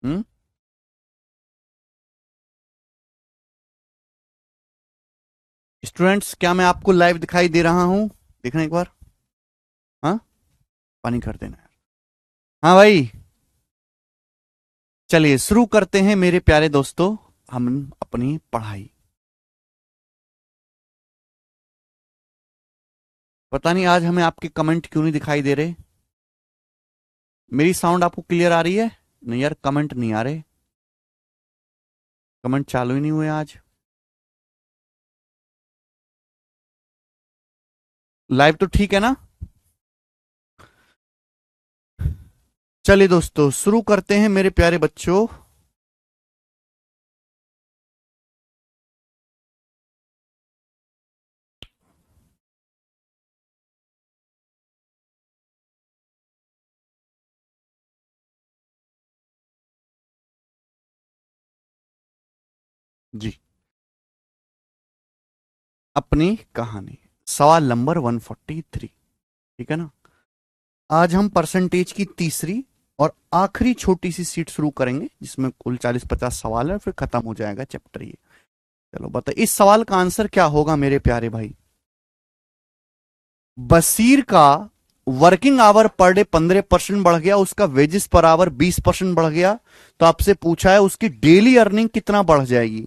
हम्म। Students, क्या मैं आपको लाइव दिखाई दे रहा हूं? देखना एक बार। हाँ, पानी कर देना यार। हाँ भाई, चलिए शुरू करते हैं मेरे प्यारे दोस्तों, हम अपनी पढ़ाई। पता नहीं आज हमें आपके कमेंट क्यों नहीं दिखाई दे रहे। मेरी साउंड आपको क्लियर आ रही है? नहीं यार, कमेंट नहीं आ रहे। कमेंट चालू ही नहीं हुए आज। लाइव तो ठीक है ना? चलिए दोस्तों, शुरू करते हैं मेरे प्यारे बच्चों। जी, अपनी कहानी, सवाल नंबर 143। ठीक है ना? आज हम परसेंटेज की तीसरी और आखिरी छोटी सी सीट शुरू करेंगे, जिसमें कुल 40-50 सवाल है, फिर खत्म हो जाएगा चैप्टर ये। चलो बताइए, इस सवाल का आंसर क्या होगा मेरे प्यारे भाई? बशीर का वर्किंग आवर पर डे 15% बढ़ गया, उसका वेजेस पर आवर 20% बढ़ गया। तो आपसे पूछा है उसकी डेली अर्निंग कितना बढ़ जाएगी।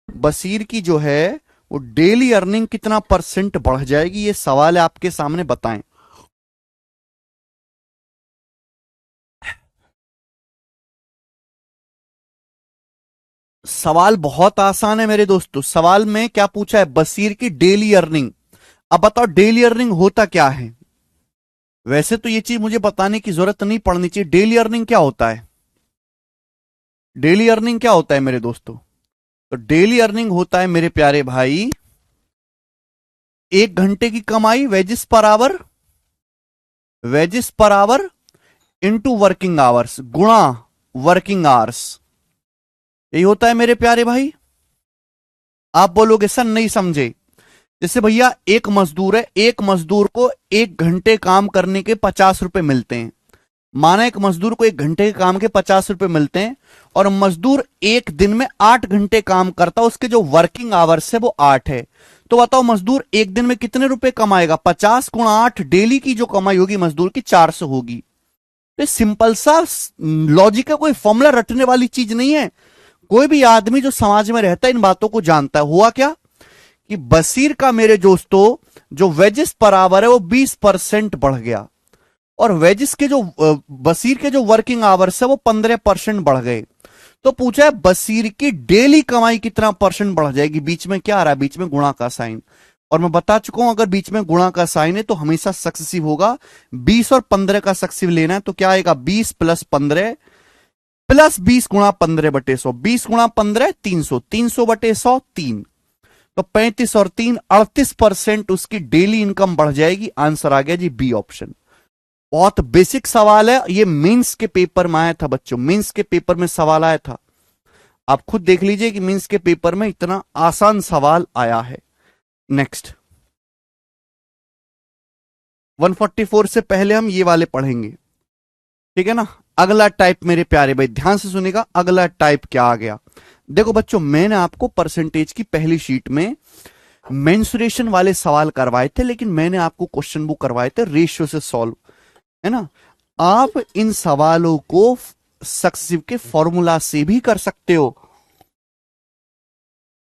बशीर की जो है वो डेली अर्निंग कितना परसेंट बढ़ जाएगी, ये सवाल है आपके सामने, बताएं। सवाल बहुत आसान है मेरे दोस्तों। सवाल में क्या पूछा है? बशीर की डेली अर्निंग। अब बताओ डेली अर्निंग होता क्या है। वैसे तो ये चीज मुझे बताने की जरूरत नहीं पड़नी चाहिए, डेली अर्निंग क्या होता है। डेली अर्निंग क्या होता है मेरे दोस्तों? तो डेली अर्निंग होता है मेरे प्यारे भाई, 1 घंटे की कमाई, wages per hour, wages per hour into working hours गुणा वर्किंग आवर्स। यही होता है मेरे प्यारे भाई। आप बोलोगे सर नहीं समझे। जैसे भैया एक मजदूर है, एक मजदूर को 1 घंटे काम करने के 50 रुपए मिलते हैं। माना एक मजदूर को 1 घंटे के काम के 50 रुपए मिलते हैं, और मजदूर एक दिन में 8 घंटे काम करता है, उसके जो वर्किंग आवर्स है वो 8 है। तो बताओ मजदूर एक दिन में कितने रुपए कमाएगा? 50 × 8, डेली की जो कमाई होगी मजदूर की 400 होगी। तो सिंपल सा लॉजिक है, कोई फॉर्मूला रटने वाली चीज नहीं है। कोई भी आदमी जो समाज में रहता है इन बातों को जानता है। हुआ क्या कि बशीर का मेरे दोस्तों जो वेजेस पर आवर है वो 20% बढ़ गया, और वेजिस के जो बशीर के जो वर्किंग आवर्स है वो 15% बढ़ गए। तो पूछा है बशीर की डेली कमाई कितना परसेंट बढ़ जाएगी। बीच में क्या आ रहा है? बीच में गुणा का साइन। और मैं बता चुका हूं अगर बीच में गुणा का साइन है तो हमेशा सक्सेसिव होगा। 20 और 15 का सक्सेसिव लेना है तो क्या आएगा? 20 + 15 प्लस 20 × 15/100। 20 × 15 300, 300/100 3। तो 35 और 3 38% उसकी डेली इनकम बढ़ जाएगी। आंसर आ गया जी, बी ऑप्शन। बहुत बेसिक सवाल है ये, मेंस के पेपर में आया था बच्चों, मेंस के पेपर में सवाल आया था। आप खुद देख लीजिए कि मेंस के पेपर में इतना आसान सवाल आया है। नेक्स्ट, 144 से पहले हम ये वाले पढ़ेंगे। ठीक है ना? अगला टाइप मेरे प्यारे भाई ध्यान से सुनेगा, अगला टाइप क्या आ गया। देखो बच्चों, मैंने आपको परसेंटेज की पहली शीट में मेंसुरेशन वाले सवाल करवाए थे, लेकिन मैंने आपको क्वेश्चन बुक करवाए थे रेशियो से सॉल्व, है ना? आप इन सवालों को सक्सेसिव के फॉर्मूला से भी कर सकते हो।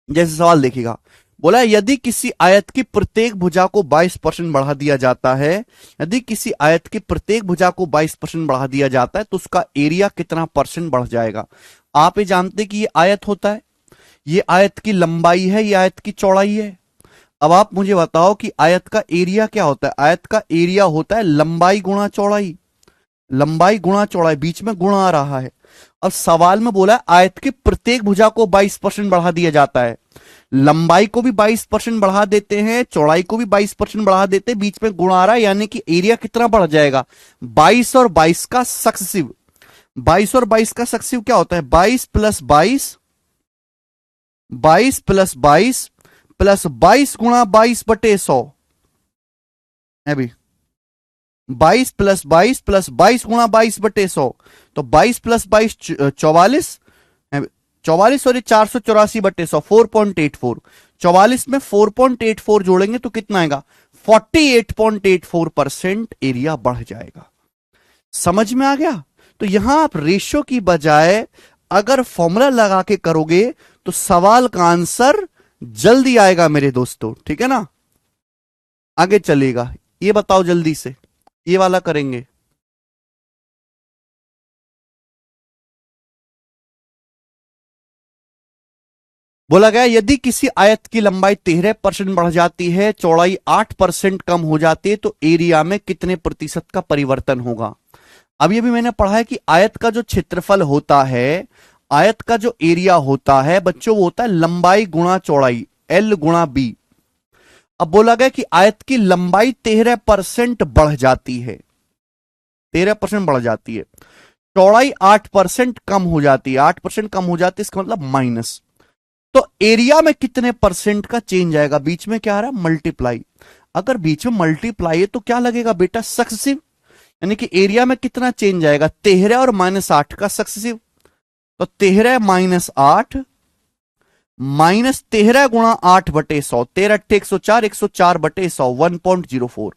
जैसे सवाल देखिएगा, बोला यदि किसी आयत की प्रत्येक भुजा को 22% बढ़ा दिया जाता है, यदि किसी आयत की प्रत्येक भुजा को 22% बढ़ा दिया जाता है तो उसका एरिया कितना परसेंट बढ़ जाएगा। आप ये जानते कि ये आयत होता है, ये आयत की लंबाई है, ये आयत की चौड़ाई है। अब आप मुझे बताओ कि आयत का एरिया क्या होता है। आयत का एरिया होता है लंबाई गुणा चौड़ाई, लंबाई गुणा चौड़ाई, बीच में गुणा आ रहा है। अब सवाल में बोला आयत की प्रत्येक भुजा को 22% बढ़ा दिया जाता है, लंबाई को भी 22% बढ़ा देते हैं, चौड़ाई को भी 22% बढ़ा देते हैं, बीच में गुणा आ रहा है, यानी कि एरिया कितना बढ़ जाएगा? 22 और 22 का सक्सेसिव। 22 और 22 का सक्सेसिव क्या होता है? 22 + 22, 22 + 22 प्लस 22 × 22/100 है भी। 22 प्लस 22 प्लस 22 गुणा 22/100, तो 22 प्लस 22 44, 44 और ये 484/100, 4.84। 44 में 4.84 जोड़ेंगे तो कितना आएगा, 48.84% एरिया बढ़ जाएगा। समझ में आ गया? तो यहां आप रेशियो की बजाय अगर फॉर्मूला लगा के करोगे तो सवाल का आंसर जल्दी आएगा मेरे दोस्तों, ठीक है ना। आगे चलेगा, ये बताओ जल्दी से, ये वाला करेंगे। बोला गया यदि किसी आयत की लंबाई 13% बढ़ जाती है, चौड़ाई 8% कम हो जाती है, तो एरिया में कितने प्रतिशत का परिवर्तन होगा। अब ये भी मैंने पढ़ा है कि आयत का जो क्षेत्रफल होता है, आयत का जो एरिया होता है बच्चों, वो होता है लंबाई गुणा चौड़ाई, L गुणा B। अब बोला गया कि आयत की लंबाई 13% बढ़ जाती है, 13% बढ़ जाती है, चौड़ाई 8% कम हो जाती है, 8% कम हो जाती है, इसका मतलब माइनस। तो एरिया में कितने परसेंट का चेंज आएगा, बीच में क्या आ रहा है, मल्टीप्लाई। अगर बीच में मल्टीप्लाई है तो क्या लगेगा बेटा, सक्सेसिव, यानी कि एरिया में कितना चेंज आएगा, 13 और -8 का सक्सेसिव। तो 13 -8 माइनस 13 गुणा 8/100, 13 × 104, 104/100, 1.04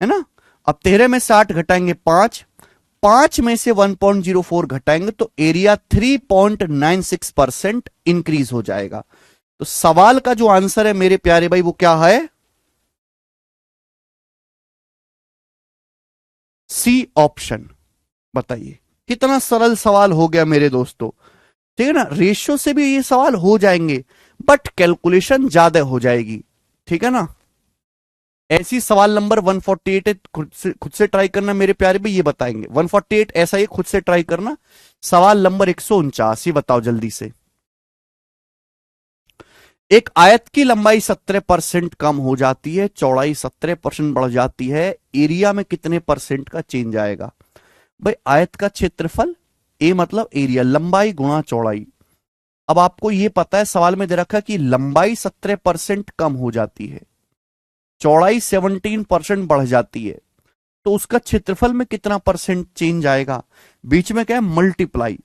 है ना। अब 13 में से 8 घटाएंगे 5, 5 में से 1.04 घटाएंगे तो एरिया 3.96% इंक्रीज हो जाएगा। तो सवाल का जो आंसर है मेरे प्यारे भाई वो क्या है, सी ऑप्शन। बताइए कितना सरल सवाल हो गया मेरे दोस्तों, ठीक है ना। रेशियो से भी ये सवाल हो जाएंगे बट कैलकुलेशन ज्यादा हो जाएगी, ठीक है ना। ऐसी सवाल नंबर 148 है, खुद से ट्राई करना मेरे प्यारे भी, ये बताएंगे 148 ऐसा ही खुद से ट्राई करना। सवाल नंबर 149 ये बताओ जल्दी से। एक आयत की लंबाई 17% कम हो जाती है, चौड़ाई 17% बढ़ जाती है, एरिया में कितने परसेंट का चेंज आएगा। भाई आयत का क्षेत्रफल, ए मतलब एरिया, लंबाई गुणा चौड़ाई। अब आपको यह पता है सवाल में दे रखा है कि लंबाई 17% कम हो जाती है, चौड़ाई 17% बढ़ जाती है, तो उसका क्षेत्रफल में कितना परसेंट चेंज आएगा। बीच में क्या है, मल्टीप्लाई।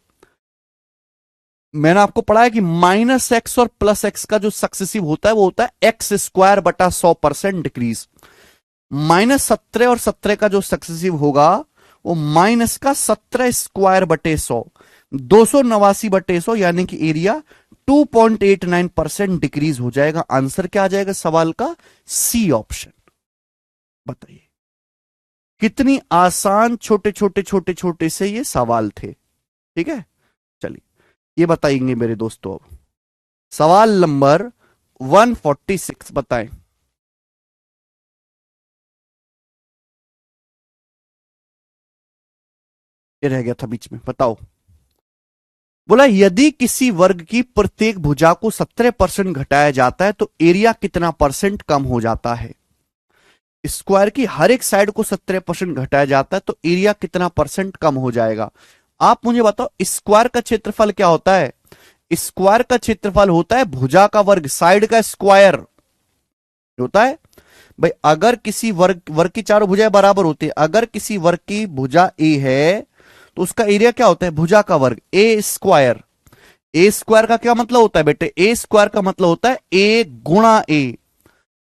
मैंने आपको पढ़ा है कि -x और +x का जो सक्सेसिव होता है वो होता है x²/100% डिक्रीज। -17 और 17 का जो सक्सेसिव होगा वो माइनस का 17²/100, 289/100, यानी कि एरिया 2.89% डिक्रीज हो जाएगा। आंसर क्या आ जाएगा सवाल का, सी ऑप्शन। बताइए कितनी आसान छोटे छोटे छोटे छोटे से ये सवाल थे, ठीक है। चलिए ये बताएंगे मेरे दोस्तों। अब सवाल नंबर 146 बताएं। ये रह गया था बीच में, बताओ। बोला यदि किसी वर्ग की प्रत्येक भुजा को 17% घटाया जाता है तो एरिया कितना परसेंट कम हो जाता है। स्क्वायर की हर एक साइड को 17% घटाया जाता है तो एरिया कितना परसेंट कम हो जाएगा। आप मुझे बताओ स्क्वायर का क्षेत्रफल क्या होता है। स्क्वायर का क्षेत्रफल होता है भुजा का वर्ग, साइड का स्क्वायर होता है। भाई अगर किसी वर्ग की चारों भुजाएं बराबर होती है, अगर किसी वर्ग की भुजा ए है तो उसका एरिया क्या होता है, भुजा का वर्ग, ए स्क्वायर। ए स्क्वायर का क्या मतलब होता है बेटे, ए स्क्वायर का मतलब होता है ए गुणा ए।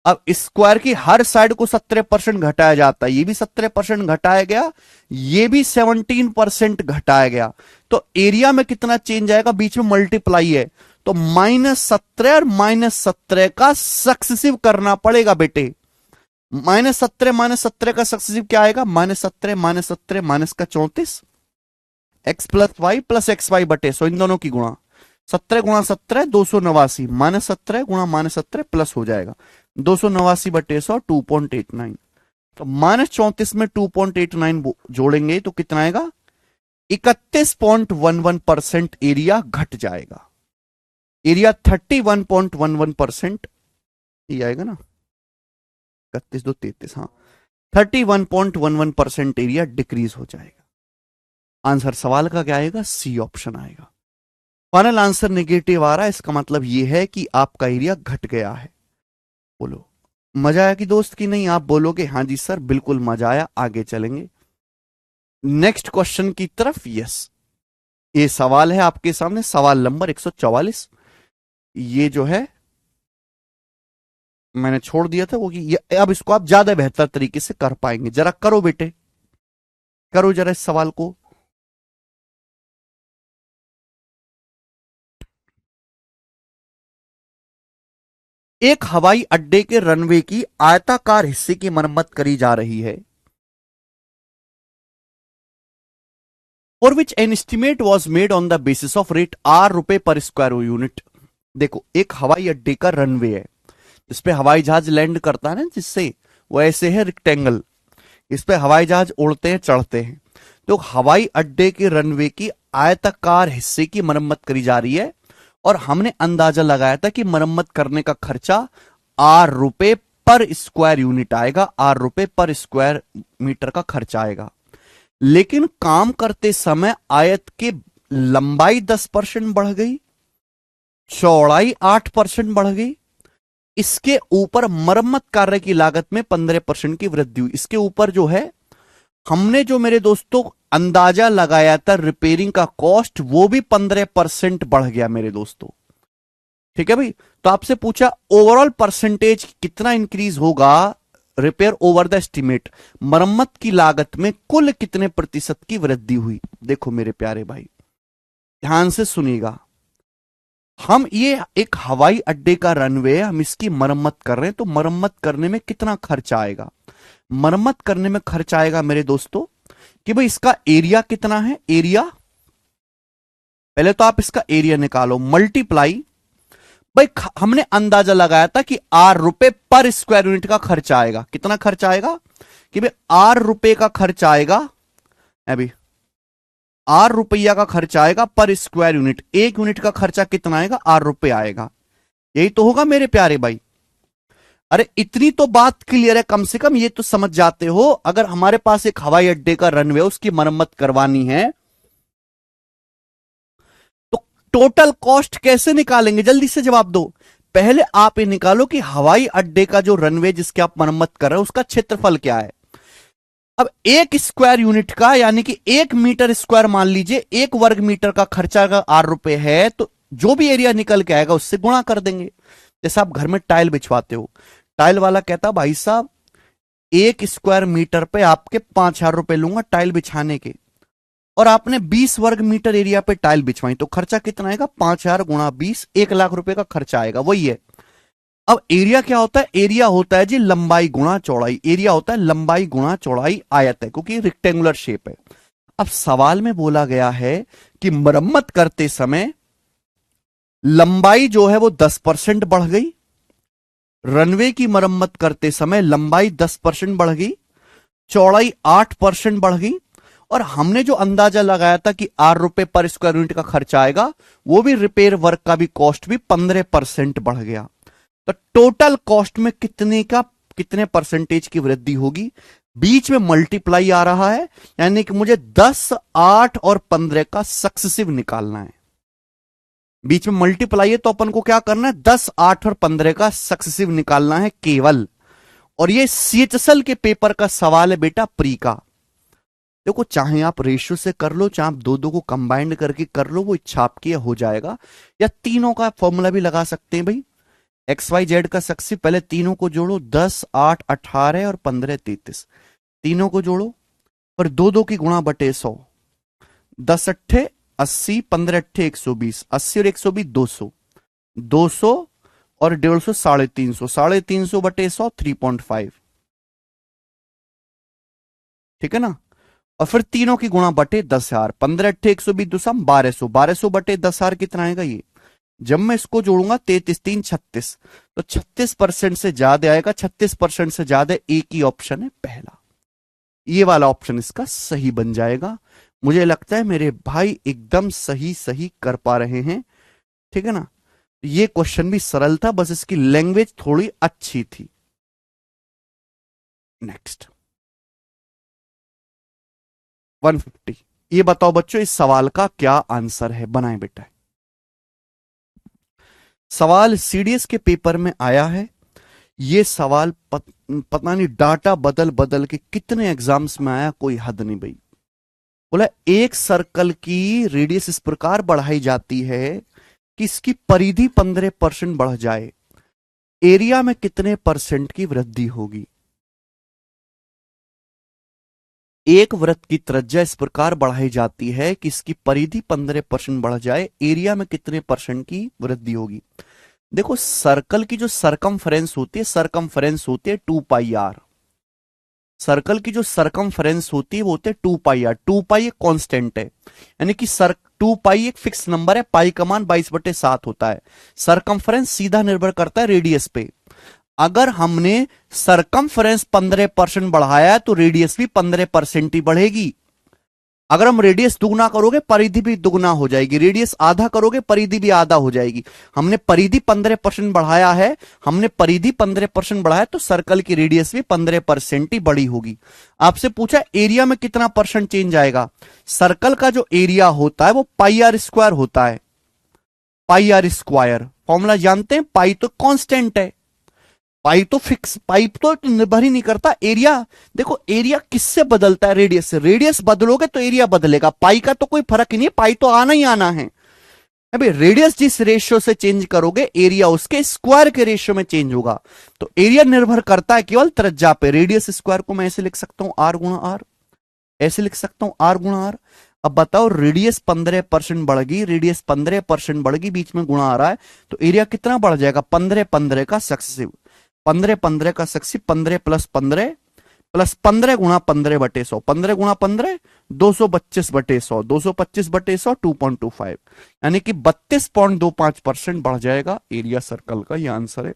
अब स्क्वायर की हर साइड को 17% घटाया जाता है, ये भी 17% घटाया गया, ये भी 17% घटाया गया, तो एरिया में कितना चेंज आएगा, बीच में मल्टीप्लाई है, तो -17 और -17 का सक्सेसिव करना पड़ेगा बेटे। -17 का सक्सेसिव क्या आएगा, -17 -17 माइनस का 34, x + y + xy/100, इन दोनों की गुणा, 17 × 17 289, -17 × -17 प्लस हो जाएगा 289/100, 2.89। तो -34 में 2.89 जोड़ेंगे तो कितना आएगा, 31.11% एरिया घट जाएगा। एरिया 31.11% ये आएगा ना, 31 2 33, हाँ 31.11% एरिया डिक्रीज हो जाएगा। आंसर सवाल का क्या आएगा, सी ऑप्शन आएगा। फाइनल आंसर नेगेटिव आ रहा है, इसका मतलब यह है कि आपका एरिया घट गया है। बोलो मजा आया कि दोस्त की नहीं? आप बोलोगे हाँ जी सर बिल्कुल मजा आया, आगे चलेंगे नेक्स्ट क्वेश्चन की तरफ। यस, ये सवाल है आपके सामने, सवाल नंबर 144। ये जो है मैंने छोड़ दिया था वो कि अब इसको आप ज्यादा बेहतर तरीके से कर पाएंगे। जरा करो बेटे, करो जरा इस सवाल को। एक हवाई अड्डे के रनवे की आयताकार हिस्से की मरम्मत करी जा रही है, for which an estimate was made on the basis of rate R रुपए पर स्क्वायर यूनिट। देखो, एक हवाई अड्डे का रनवे है जिसपे हवाई जहाज लैंड करता है ना, जिससे वो ऐसे है रेक्टेंगल, इस पे हवाई जहाज उड़ते हैं चढ़ते हैं। तो हवाई अड्डे के रनवे की आयताकार हिस्से की मरम्मत करी जा रही है और हमने अंदाजा लगाया था कि मरम्मत करने का खर्चा आर रुपए पर स्क्वायर यूनिट आएगा, आर रुपए पर स्क्वायर मीटर का खर्चा आएगा। लेकिन काम करते समय आयत की लंबाई 10% बढ़ गई, चौड़ाई 8% बढ़ गई, इसके ऊपर मरम्मत कार्य की लागत में 15% की वृद्धि हुई। इसके ऊपर जो है हमने जो मेरे दोस्तों अंदाजा लगाया था रिपेयरिंग का कॉस्ट, वो भी 15% बढ़ गया मेरे दोस्तों। ठीक है भाई, तो आपसे पूछा ओवरऑल परसेंटेज कितना इंक्रीज होगा रिपेयर ओवर द एस्टिमेट, मरम्मत की लागत में कुल कितने प्रतिशत की वृद्धि हुई। देखो मेरे प्यारे भाई, ध्यान से सुनिएगा। हम ये एक हवाई अड्डे का रनवे है, हम इसकी मरम्मत कर रहे हैं, तो मरम्मत करने में कितना खर्चा आएगा। मरम्मत करने में खर्च आएगा मेरे दोस्तों कि भाई इसका एरिया कितना है। एरिया पहले तो आप इसका एरिया निकालो, मल्टीप्लाई भाई, हमने अंदाजा लगाया था कि आर रुपए पर स्क्वायर यूनिट का खर्च आएगा। कितना खर्च आएगा कि भाई आर रुपए का खर्च आएगा, अभी आर रुपया का खर्च आएगा पर स्क्वायर यूनिट। एक यूनिट का खर्चा कितना आएगा, आर रुपए आएगा। यही तो होगा मेरे प्यारे भाई। अरे इतनी तो बात क्लियर है, कम से कम ये तो समझ जाते हो। अगर हमारे पास एक हवाई अड्डे का रनवे, उसकी मरम्मत करवानी है, तो टोटल कॉस्ट कैसे निकालेंगे, जल्दी से जवाब दो। पहले आप ये निकालो कि हवाई अड्डे का जो रनवे जिसकी आप मरम्मत कर रहे हो उसका क्षेत्रफल क्या है। अब एक स्क्वायर यूनिट का यानी कि 1 मीटर स्क्वायर मान लीजिए, 1 वर्ग मीटर का खर्चा अगर ₹8 है, तो जो भी एरिया निकल के आएगा उससे गुणा कर देंगे। जैसे आप घर में टाइल बिछवाते हो, टाइल वाला कहता भाई साहब 1 स्क्वायर मीटर पे आपके ₹5000 लूंगा टाइल बिछाने के, और आपने 20 वर्ग मीटर एरिया पे टाइल बिछवाई, तो खर्चा कितना आएगा, 5000 गुणा 20, ₹1,00,000 का खर्चा आएगा। वही है। अब एरिया क्या होता है, एरिया होता है जी लंबाई गुणा चौड़ाई। एरिया होता है लंबाई गुणा चौड़ाई, आयत है क्योंकि रेक्टेंगुलर शेप है। अब सवाल में बोला गया है कि मरम्मत करते समय लंबाई जो है वो 10% बढ़ गई, रनवे की मरम्मत करते समय लंबाई 10% बढ़ गई, चौड़ाई 8% बढ़ गई, और हमने जो अंदाजा लगाया था कि ₹8 पर स्क्वायर यूनिट का खर्चा आएगा, वो भी रिपेयर वर्क का भी कॉस्ट भी 15% बढ़ गया। तो टोटल कॉस्ट में कितने परसेंटेज की वृद्धि होगी। बीच में मल्टीप्लाई आ रहा है, यानी कि मुझे 10, 8 और 15 का सक्सेसिव निकालना है। बीच में मल्टीप्लाई है तो अपन को क्या करना है, 10, 8 और 15 का सक्सेसिव निकालना है केवल। और ये सीएचएसएल के पेपर का सवाल है बेटा, प्री का। देखो, चाहे आप रेशियो से कर लो, चाहे आप दो दो को कंबाइंड करके कर लो, वो इच्छा आपकी हो जाएगा, या तीनों का फॉर्मूला भी लगा सकते हैं भाई। XYZ का सक्सेसिव, पहले तीनों को जोड़ो, 10, 8, 18 और 15, 33, तीनों को जोड़ो और दो दो की गुणा बटे 100, 10 अट्ठे 80, 15 अट्ठे 120, 80 और 120 200, 200 और 150 350, 350 बटे 100 3.5, ठीक है ना। और फिर तीनों की गुणा बटे 10,000, 15 अट्ठे 120 दूसम 1200, 1200 बटे 10,000 कितना आएगा ये। जब मैं इसको जोड़ूंगा 33 3 36, तो 36% से ज्यादा आएगा। 36% से ज्यादा एक ही ऑप्शन है पहला, ये वाला ऑप्शन इसका सही बन जाएगा। मुझे लगता है मेरे भाई एकदम सही सही कर पा रहे हैं, ठीक है ना। ये क्वेश्चन भी सरल था, बस इसकी लैंग्वेज थोड़ी अच्छी थी। नेक्स्ट 150। ये बताओ बच्चों, इस सवाल का क्या आंसर है, बनाए बेटा। सवाल सीडीएस के पेपर में आया है। ये सवाल पता नहीं डाटा बदल बदल के कितने एग्जाम्स में आया, कोई हद नहीं भाई। बोला एक सर्कल की रेडियस इस प्रकार बढ़ाई जाती है कि इसकी परिधि 15% बढ़ जाए, एरिया में कितने परसेंट की वृद्धि होगी। एक वृत्त की त्रिज्या इस प्रकार बढ़ाई जाती है कि इसकी परिधि 15% बढ़ जाए, एरिया में कितने परसेंट की वृद्धि होगी। देखो सर्कल की जो सरकमफ्रेंस होती है 2πr। सर्कल की जो सरकमफ्रेंस होती है वो होते हैं 2πr। 2π एक कांस्टेंट है, यानी कि 2π एक फिक्स नंबर है, पाई का मान 22/7 होता है। सरकमफ्रेंस सीधा निर्भर करता है रेडियस पे। अगर हमने सरकमफ्रेंस 15% बढ़ाया तो रेडियस भी 15% ही बढ़ेगी। अगर हम रेडियस दुगना करोगे परिधि भी दुगना हो जाएगी, रेडियस आधा करोगे परिधि भी आधा हो जाएगी। हमने परिधि 15% बढ़ाया है, हमने परिधि 15% बढ़ाया तो सर्कल की रेडियस भी 15% ही बड़ी होगी। आपसे पूछा एरिया में कितना परसेंट चेंज आएगा। सर्कल का जो एरिया होता है वो πr² होता है। πr², फॉर्मूला जानते हैं, पाई तो कांस्टेंट है, पाई तो फिक्स, पाई तो निर्भर ही नहीं करता। एरिया देखो, एरिया किससे बदलता है, रेडियस से। रेडियस बदलोगे तो एरिया बदलेगा, पाई का तो कोई फर्क ही नहीं है, पाई तो आना ही आना है। अभी रेडियस जिस रेशियो से चेंज करोगे एरिया उसके स्क्वायर के रेशियो में चेंज होगा। तो एरिया निर्भर करता है केवल त्रिज्या पे। रेडियस स्क्वायर को मैं ऐसे लिख सकता हूं r गुणा r, ऐसे लिख सकता हूं r गुणा r। अब बताओ रेडियस 15% बढ़ गई, रेडियस 15% बढ़ गई, बीच में गुणा आ रहा है तो एरिया कितना बढ़ जाएगा, 15 का सक्सेसिव, 15 का सक्सेसिव, 15 प्लस 15 गुणा 15/100, 15 गुणा 15 225/100, 225/100 2.25, यानी कि 32.25% बढ़ जाएगा एरिया सर्कल का। ये आंसर है।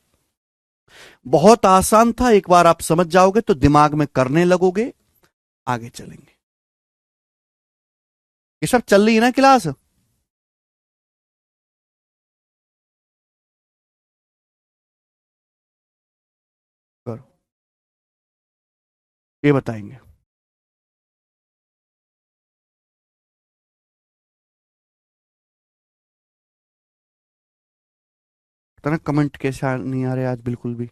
बहुत आसान था, एक बार आप समझ जाओगे तो दिमाग में करने लगोगे, आगे चलेंगे। ये सब चल रही है ना क्लास। करो, ये बताएंगे। पता ना कमेंट कैसे नहीं आ रहे आज बिल्कुल भी।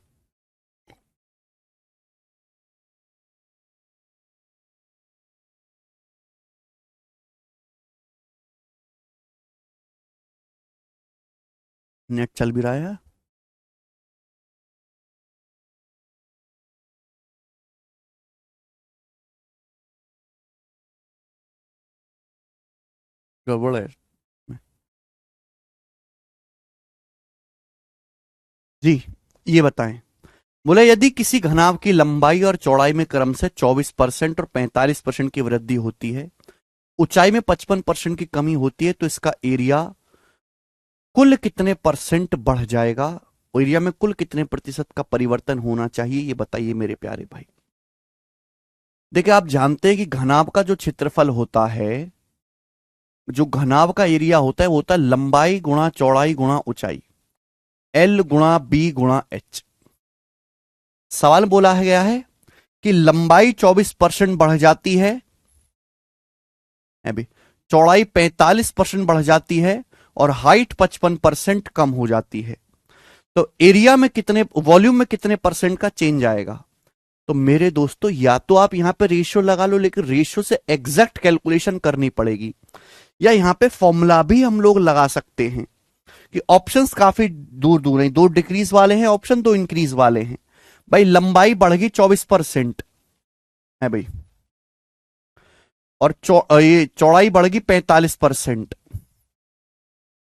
नेट चल भी रहा है। गड़बड़ है जी। ये बताएं, बोले यदि किसी घनाभ की लंबाई और चौड़ाई में क्रम से 24% और 45% की वृद्धि होती है, ऊंचाई में 55% की कमी होती है, तो इसका एरिया कुल कितने परसेंट बढ़ जाएगा। एरिया में कुल कितने प्रतिशत का परिवर्तन होना चाहिए, ये बताइए मेरे प्यारे भाई। देखिए आप जानते हैं कि घनाभ का जो क्षेत्रफल होता है, जो घनाभ का एरिया होता है वो होता है लंबाई गुणा चौड़ाई गुणा ऊंचाई, L गुणा B गुणा H। सवाल बोला गया है कि लंबाई 24% बढ़ जाती है, अभी चौड़ाई 45% बढ़ जाती है और हाइट 55% कम हो जाती है, तो एरिया में कितने, वॉल्यूम में कितने परसेंट का चेंज आएगा। तो मेरे दोस्तों या तो आप यहां पे रेशियो लगा लो, लेकिन रेशियो से एग्जैक्ट कैलकुलेशन करनी पड़ेगी, या यहां पे फॉर्मूला भी हम लोग लगा सकते हैं कि ऑप्शंस काफी दूर दूर हैं। 2 डिक्रीज वाले हैं ऑप्शन, 2 इंक्रीज वाले हैं। भाई लंबाई बढ़ गई 24% है भाई, और ये चौड़ाई बढ़ गई 45%,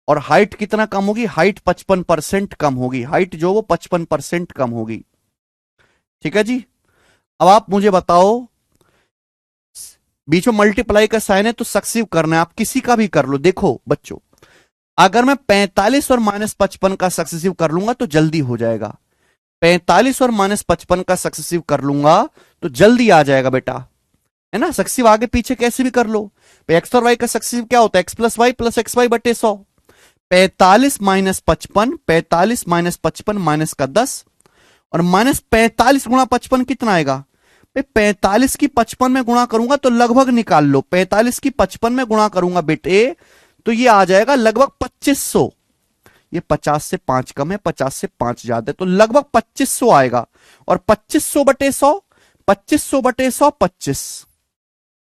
और हाइट कितना कम होगी, हाइट 55% कम होगी, हाइट जो वो 55% कम होगी। ठीक है जी। अब आप मुझे बताओ, बीच में मल्टीप्लाई का साइन है तो सक्सेसिव करना है, आप किसी का भी कर लो। देखो बच्चों, अगर मैं 45 और -55 का सक्सेसिव कर लूंगा तो जल्दी हो जाएगा। 45 और -55 का सक्सेसिव कर लूंगा तो जल्दी आ जाएगा बेटा, है ना। सक्सेसिव आगे पीछे कैसे भी कर लो। एक्स और वाई का सक्सेसिव क्या होता है, x + y + xy/100। 45 - 55, 45 - 55 माइनस का 10, और -45 गुणा 55 कितना आएगा। 45 की 55 में गुणा करूंगा तो लगभग निकाल लो, 45 की 55 में गुणा करूंगा बेटे तो ये आ जाएगा लगभग 2500। ये 50 से 5 कम है, 50 से 5 ज्यादा है, तो लगभग 2500 आएगा। और 2500 बटे 100, 2500 बटे 100 25,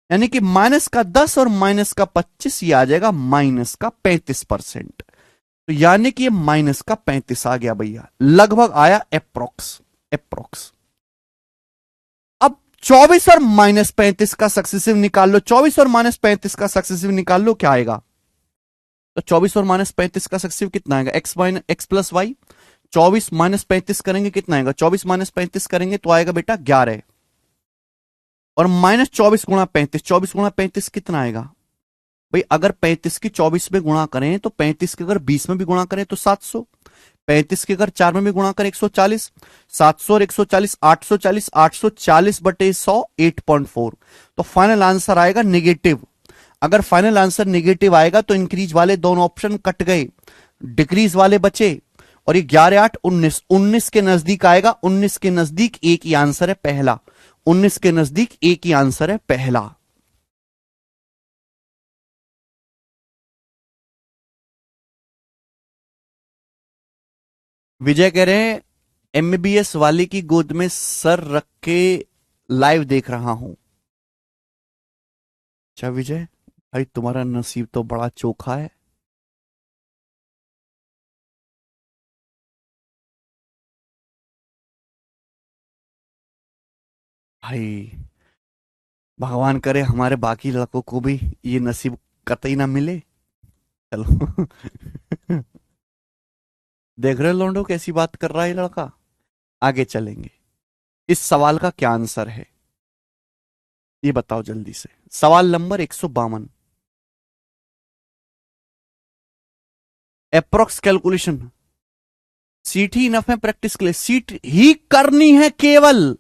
यानी कि माइनस का 10 और माइनस का 25, ये आ जाएगा माइनस का 35%। तो यानी कि ये माइनस का 35 आ गया भैया, लगभग आया अप्रोक्स। अप्रोक्स। अब 24 और माइनस 35 का सक्सेसिव निकाल लो, 24 और माइनस 35 का सक्सेसिव निकाल लो, क्या आएगा? तो 24 और माइनस 35 का सक्सेसिव कितना आएगा? X minus x plus y. 24 minus 35 करेंगे कितना आएगा? 24 माइनस 35 करेंगे तो आएगा बेटा 11। और माइनस 24 गुणा 35, 24 गुणा 35 कितना आएगा भाई? अगर 35 की 24 में गुणा करें तो 35 के अगर 20 में भी गुणा करें तो 700, 35 के अगर 4 में भी गुणा करें 140, 700 और 140 840, 840 बटे 100 8.4। तो फाइनल आंसर आएगा नेगेटिव। अगर फाइनल आंसर नेगेटिव आएगा तो इंक्रीज वाले दोनों ऑप्शन कट गए, डिक्रीज वाले बचे, और ये 11 8 19, 19 के नजदीक आएगा। 19 के नजदीक एक ही आंसर है पहला, 19 के नजदीक एक ही आंसर है पहला। विजय कह रहे हैं एमबीबीएस वाले की गोद में सर रख के लाइव देख रहा हूं। अच्छा विजय भाई, तुम्हारा नसीब तो बड़ा चोखा है। भाई भगवान करे हमारे बाकी लड़कों को भी ये नसीब कतई ना मिले। चलो देख रहे हो लोंडो कैसी बात कर रहा है ये लड़का। आगे चलेंगे। इस सवाल का क्या आंसर है ये बताओ जल्दी से। सवाल नंबर 152। Approx calculation. सीट ही इनफ है प्रैक्टिस के लिए, सीट ही करनी है केवल।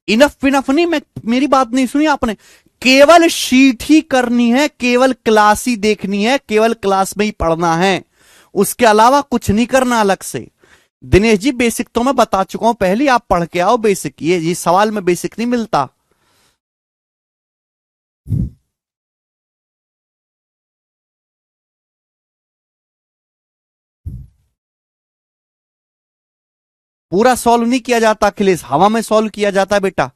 इनफ इनफ नहीं, मैं मेरी बात नहीं सुनी आपने। केवल शीट ही करनी है, केवल क्लास ही देखनी है, केवल क्लास में ही पढ़ना है, उसके अलावा कुछ नहीं करना अलग से। दिनेश जी बेसिक तो मैं बता चुका हूं पहले, आप पढ़ के आओ बेसिक। ये सवाल में बेसिक नहीं मिलता। पूरा सॉल्व नहीं किया जाता अखिलेश, हवा में सॉल्व किया जाता है बेटा।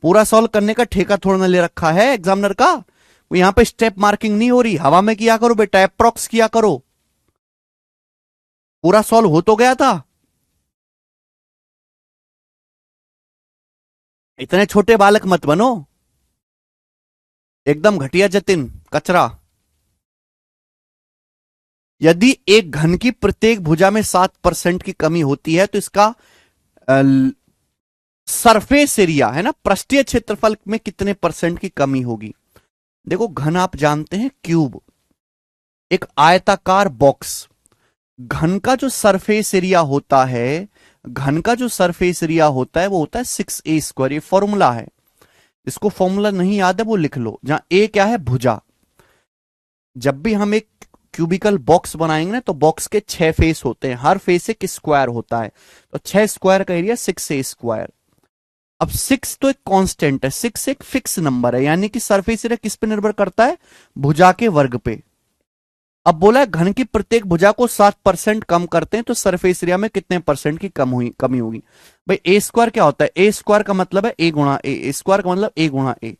पूरा सॉल्व करने का ठेका थोड़ा ना ले रखा है एग्जामिनर का। वो यहां पे स्टेप मार्किंग नहीं हो रही, हवा में किया करो बेटा, अप्रोक्स किया करो। पूरा सॉल्व हो तो गया था। इतने छोटे बालक मत बनो, एकदम घटिया जतिन, कचरा। यदि एक घन की प्रत्येक भुजा में 7% की कमी होती है तो इसका सरफेस एरिया है ना, पृष्ठीय क्षेत्रफल में कितने परसेंट की कमी होगी? देखो घन आप जानते हैं क्यूब, एक आयताकार बॉक्स। घन का जो सरफेस एरिया होता है, घन का जो सरफेस एरिया होता है वो होता है 6a²। ये फॉर्मूला है, इसको फॉर्मूला नहीं याद है वो लिख लो। जहां ए क्या है? भुजा। जब भी हम एक क्यूबिकल बॉक्स बनाएंगे ना तो बॉक्स के 6 फेस होते हैं, हर फेस एक स्क्वायर होता है, तो 6 स्क्वायर का एरिया 6a²। अब 6 तो एक कांस्टेंट है, 6 एक फिक्स नंबर है, यानी कि सरफेस एरिया किस पे निर्भर करता है? भुजा के वर्ग पे। अब बोला है घन की प्रत्येक भुजा को 7% कम करते हैं तो सरफेस एरिया में कितने परसेंट की कमी होगी? भाई ए² क्या होता है? ए² का मतलब है ए गुणा ए स्क्वायर का मतलब ए गुणा ए।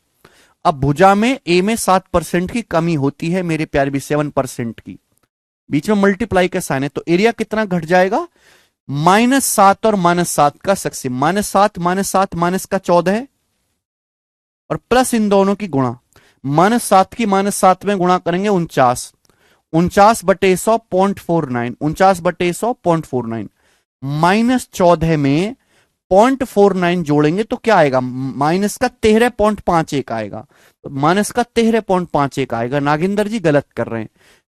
अब भुजा में ए में 7% की कमी होती है मेरे प्यारे भी, 7% की। बीच में मल्टीप्लाई का साइन है तो एरिया कितना घट जाएगा? -7 और -7 का सक्सेसिव, -7 -7 माइनस का 14 है, और प्लस इन दोनों की गुणा। -7 की -7 में गुणा करेंगे 49, 49 बटे 100 0.49, 49 बटे 100 0.49, -14 में 0.49 जोड़ेंगे तो क्या आएगा? माइनस का 13.51 आएगा। तो माइनस का 13.51 आएगा। नागिंदर जी गलत कर रहे हैं,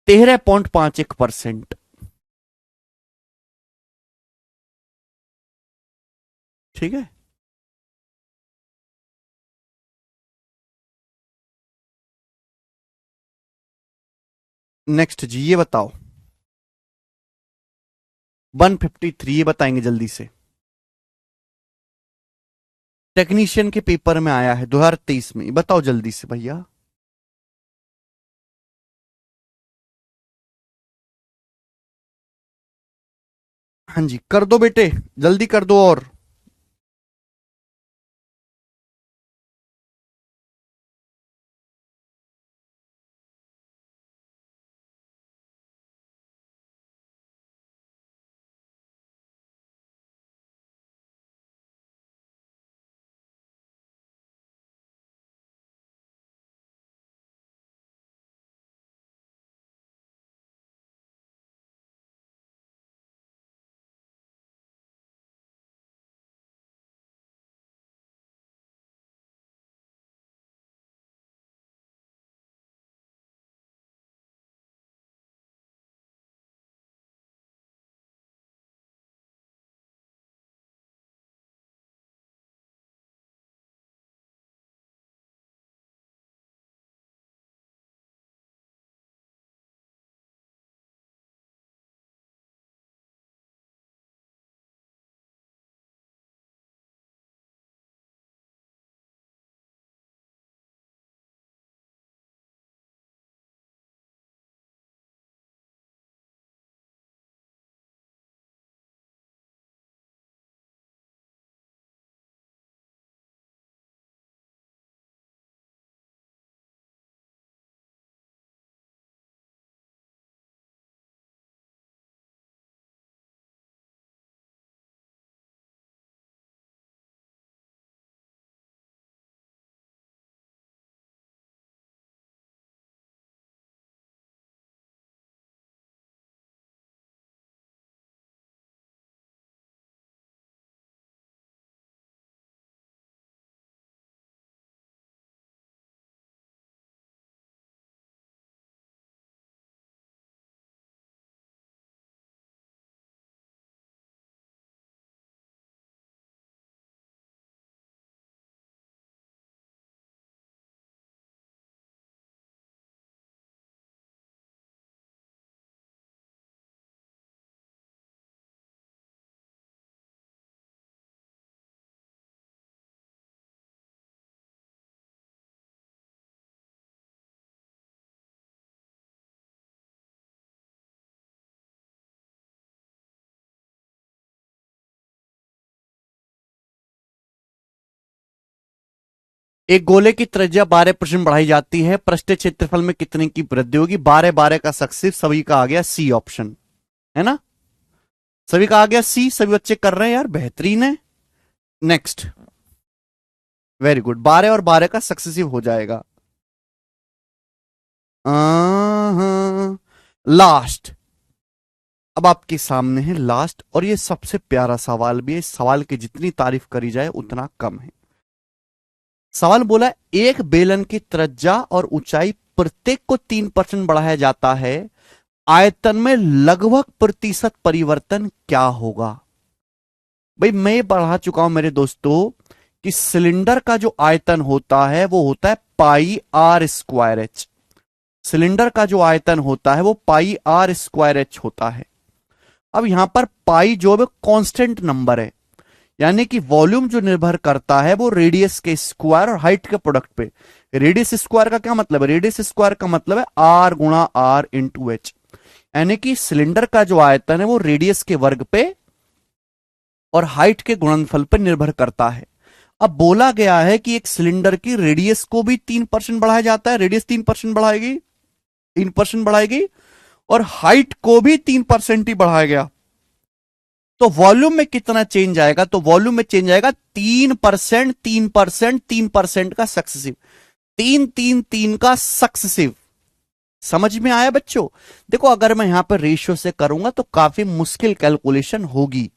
13.51%। ठीक है। नेक्स्ट जी ये बताओ 153, ये बताएंगे जल्दी से। टेक्नीशियन के पेपर में आया है 2023 में, बताओ जल्दी से भैया। हाँ जी, कर दो बेटे, जल्दी कर दो। और एक गोले की त्रिज्या 12% बढ़ाई जाती है, पृष्ठीय क्षेत्रफल में कितने की वृद्धि होगी? 12 का सक्सेसिव, सभी का आ गया सी ऑप्शन, है ना? सभी का आ गया सी, सभी बच्चे कर रहे हैं यार, बेहतरीन है। नेक्स्ट, वेरी गुड, 12 और 12 का सक्सेसिव हो जाएगा। लास्ट, अब आपके सामने है लास्ट, और ये सबसे प्यारा सवाल भी है। इस सवाल की जितनी तारीफ करी जाए उतना कम है। सवाल बोला, एक बेलन की त्रिज्या और ऊंचाई प्रत्येक को 3% बढ़ाया जाता है, आयतन में लगभग प्रतिशत परिवर्तन क्या होगा? भाई मैं बढ़ा चुका हूं मेरे दोस्तों कि सिलेंडर का जो आयतन होता है वो होता है पाई आर स्क्वायर एच। सिलेंडर का जो आयतन होता है वो पाई आर स्क्वायर एच होता है। अब यहां पर पाई जो है कांस्टेंट नंबर है, यानी कि वॉल्यूम जो निर्भर करता है वो रेडियस के स्क्वायर और हाइट के प्रोडक्ट पे। रेडियस स्क्वायर का क्या मतलब है? रेडियस स्क्वायर का मतलब है आर गुणा आर इंटू एच, यानी कि सिलेंडर का जो आयतन है वो रेडियस के वर्ग पे और हाइट के गुणनफल पर निर्भर करता है। अब बोला गया है कि एक सिलेंडर की रेडियस को भी 3% बढ़ाया जाता है, रेडियस 3% बढ़ाएगी, 3% बढ़ाएगी, और हाइट को भी 3% ही बढ़ाया गया। तो वॉल्यूम में कितना चेंज आएगा? तो वॉल्यूम में चेंज आएगा 3%, 3%, 3% का सक्सेसिव, 3 का सक्सेसिव। समझ में आया बच्चों? देखो अगर मैं यहां पर रेशियो से करूंगा तो काफी मुश्किल कैलकुलेशन होगी,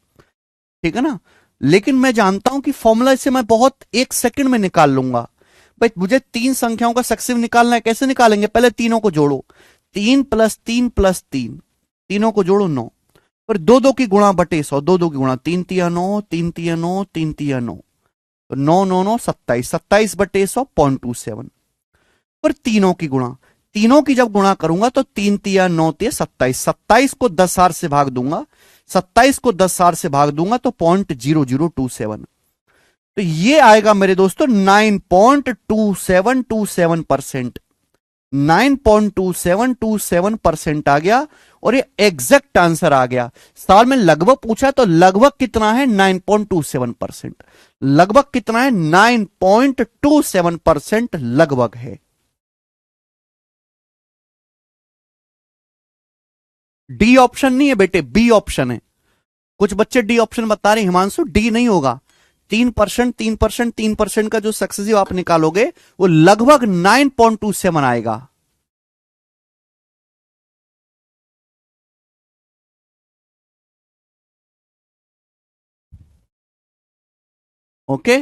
ठीक है ना, लेकिन मैं जानता हूं कि फॉर्मूला से मैं बहुत 1 सेकंड में निकाल लूंगा। भाई मुझे 3 संख्याओं का सक्सेसिव निकालना है, कैसे निकालेंगे? पहले तीनों को जोड़ो, 3 + 3 + 3, तीनों को जोड़ो 9, पर 2 2 की गुणा बटे 100, 2 2 की गुणा, 3 × 3 = 9, 3 × 9, 3 × 9, तो 9 9 9 27, 27 बटे 100 0.27, पर तीनों की गुणा, तीनों की जब गुणा करूंगा तो 3 × 9 = 27, 27 को 10,000 से भाग दूंगा, 27 को 10,000 से भाग दूंगा तो 0.0027, तो ये आएगा मेरे दोस्तों 9.2727%। 9.2727% आ गया और ये एग्जैक्ट आंसर आ गया। सवाल में लगभग पूछा तो लगभग कितना है 9.27%। लगभग कितना है 9.27% लगभग है। डी ऑप्शन नहीं है बेटे, बी ऑप्शन है। कुछ बच्चे डी ऑप्शन बता रहे हैं, हिमांशु डी नहीं होगा। 3%, 3%, 3% का जो सक्सेसिव आप निकालोगे वो लगभग 9.27 आएगा। ओके,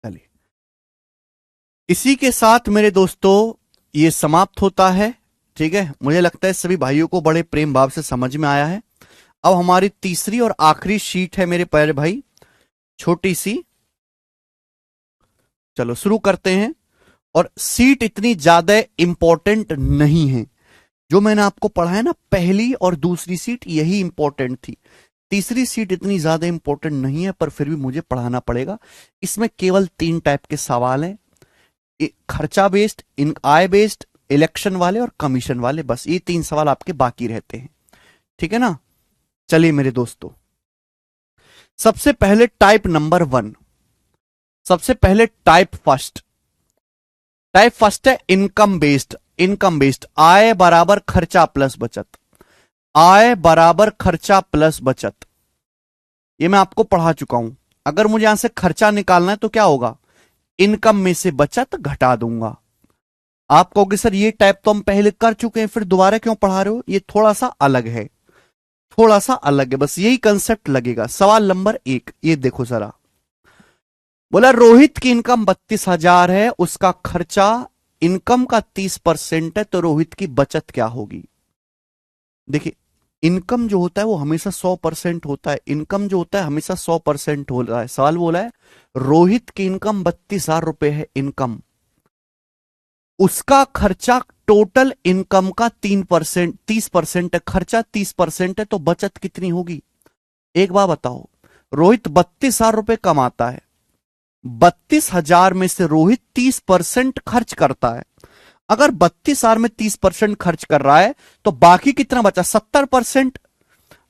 चलिए इसी के साथ मेरे दोस्तों ये समाप्त होता है। ठीक है, मुझे लगता है सभी भाइयों को बड़े प्रेम भाव से समझ में आया है। अब हमारी तीसरी और आखिरी शीट है मेरे प्यारे भाई, छोटी सी। चलो शुरू करते हैं। और सीट इतनी ज्यादा इंपॉर्टेंट नहीं है। जो मैंने आपको पढ़ाया ना, पहली और दूसरी सीट यही इंपॉर्टेंट थी। तीसरी सीट इतनी ज्यादा इंपॉर्टेंट नहीं है, पर फिर भी मुझे पढ़ाना पड़ेगा। इसमें केवल 3 टाइप के सवाल हैं, खर्चा बेस्ड, इन आय बेस्ड, इलेक्शन वाले और कमीशन वाले। बस ये 3 सवाल आपके बाकी रहते हैं। ठीक है ना। चलिए मेरे दोस्तों, सबसे पहले टाइप नंबर 1, सबसे पहले टाइप फर्स्ट। टाइप फर्स्ट है इनकम बेस्ड। इनकम बेस्ड, आय बराबर खर्चा प्लस बचत। आय बराबर खर्चा प्लस बचत, ये मैं आपको पढ़ा चुका हूं। अगर मुझे यहां से खर्चा निकालना है तो क्या होगा, इनकम में से बचत घटा दूंगा। आप कहोगे सर ये टाइप तो हम पहले कर चुके हैं, फिर दोबारा क्यों पढ़ा रहे हो। ये थोड़ा सा अलग है, थोड़ा सा अलग है, बस यही कंसेप्ट लगेगा। सवाल नंबर 1, ये देखो जरा। बोला रोहित की इनकम 32,000 है, उसका खर्चा इनकम का 30% है, तो रोहित की बचत क्या होगी। देखिए, इनकम जो होता है वो हमेशा 100% होता है। इनकम जो होता है हमेशा 100% होता है। सवाल बोला है रोहित की इनकम 32,000 रुपए है इनकम, उसका खर्चा टोटल इनकम का 3%, 30% है। खर्चा 30% है, तो बचत कितनी होगी। एक बार बताओ, रोहित 32,000 रुपए कमाता है, 32,000 में से रोहित 30% खर्च करता है। अगर 32,000 में 30% खर्च कर रहा है तो बाकी कितना बचा, 70%।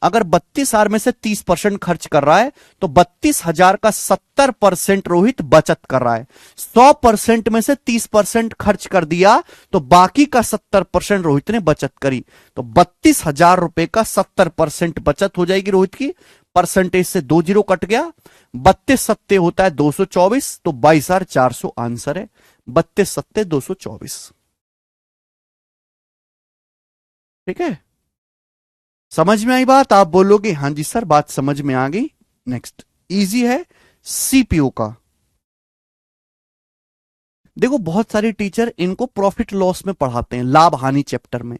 अगर 32,000 में से 30% खर्च कर रहा है तो 32,000 का 70% रोहित बचत कर रहा है। 100% में से 30% खर्च कर दिया तो बाकी का 70% रोहित ने बचत करी। तो 32,000 रुपए का 70% बचत हो जाएगी रोहित की। परसेंटेज से 2 जीरो कट गया, 32 सत्ते होता है 224, तो 22,400 आंसर है। 32 सत्ते 224। ठीक है, समझ में आई बात। आप बोलोगे हां जी सर बात समझ में आ गई। नेक्स्ट इजी है, सीपीओ का। देखो बहुत सारे टीचर इनको प्रॉफिट लॉस में पढ़ाते हैं, लाभ हानि चैप्टर में।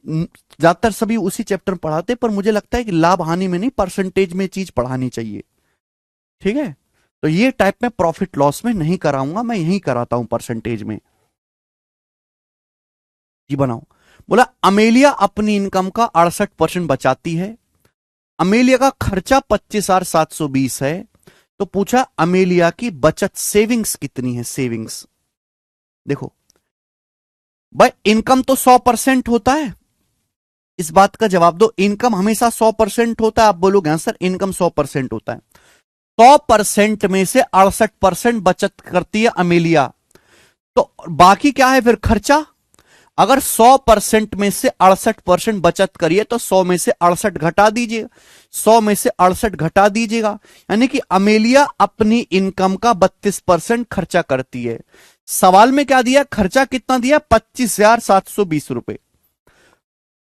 ज्यादातर सभी उसी चैप्टर में पढ़ाते हैं, पर मुझे लगता है कि लाभ हानि में नहीं, परसेंटेज में चीज पढ़ानी चाहिए। ठीक है, तो ये टाइप में प्रॉफिट लॉस में नहीं कराऊंगा, मैं यही कराता हूं परसेंटेज में। जी बनाओ। बोला अमेलिया अपनी इनकम का 68% बचाती है। अमेलिया का खर्चा 25,720 है, तो पूछा अमेलिया की बचत सेविंग्स कितनी है। सेविंग्स देखो भाई, इनकम तो 100% होता है, इस बात का जवाब दो। इनकम हमेशा 100% होता है। आप बोलोगे हाँ सर इनकम 100% होता है। 100% में से 68% बचत करती है अमेलिया, तो बाकी क्या है फिर, खर्चा। अगर 100% में से 68% बचत करिए तो 100 में से 68 घटा दीजिए, 100 में से 68 घटा दीजिएगा, यानी कि अमेलिया अपनी इनकम का 32% खर्चा करती है। सवाल में क्या दिया, खर्चा कितना दिया, 25,720 रुपए।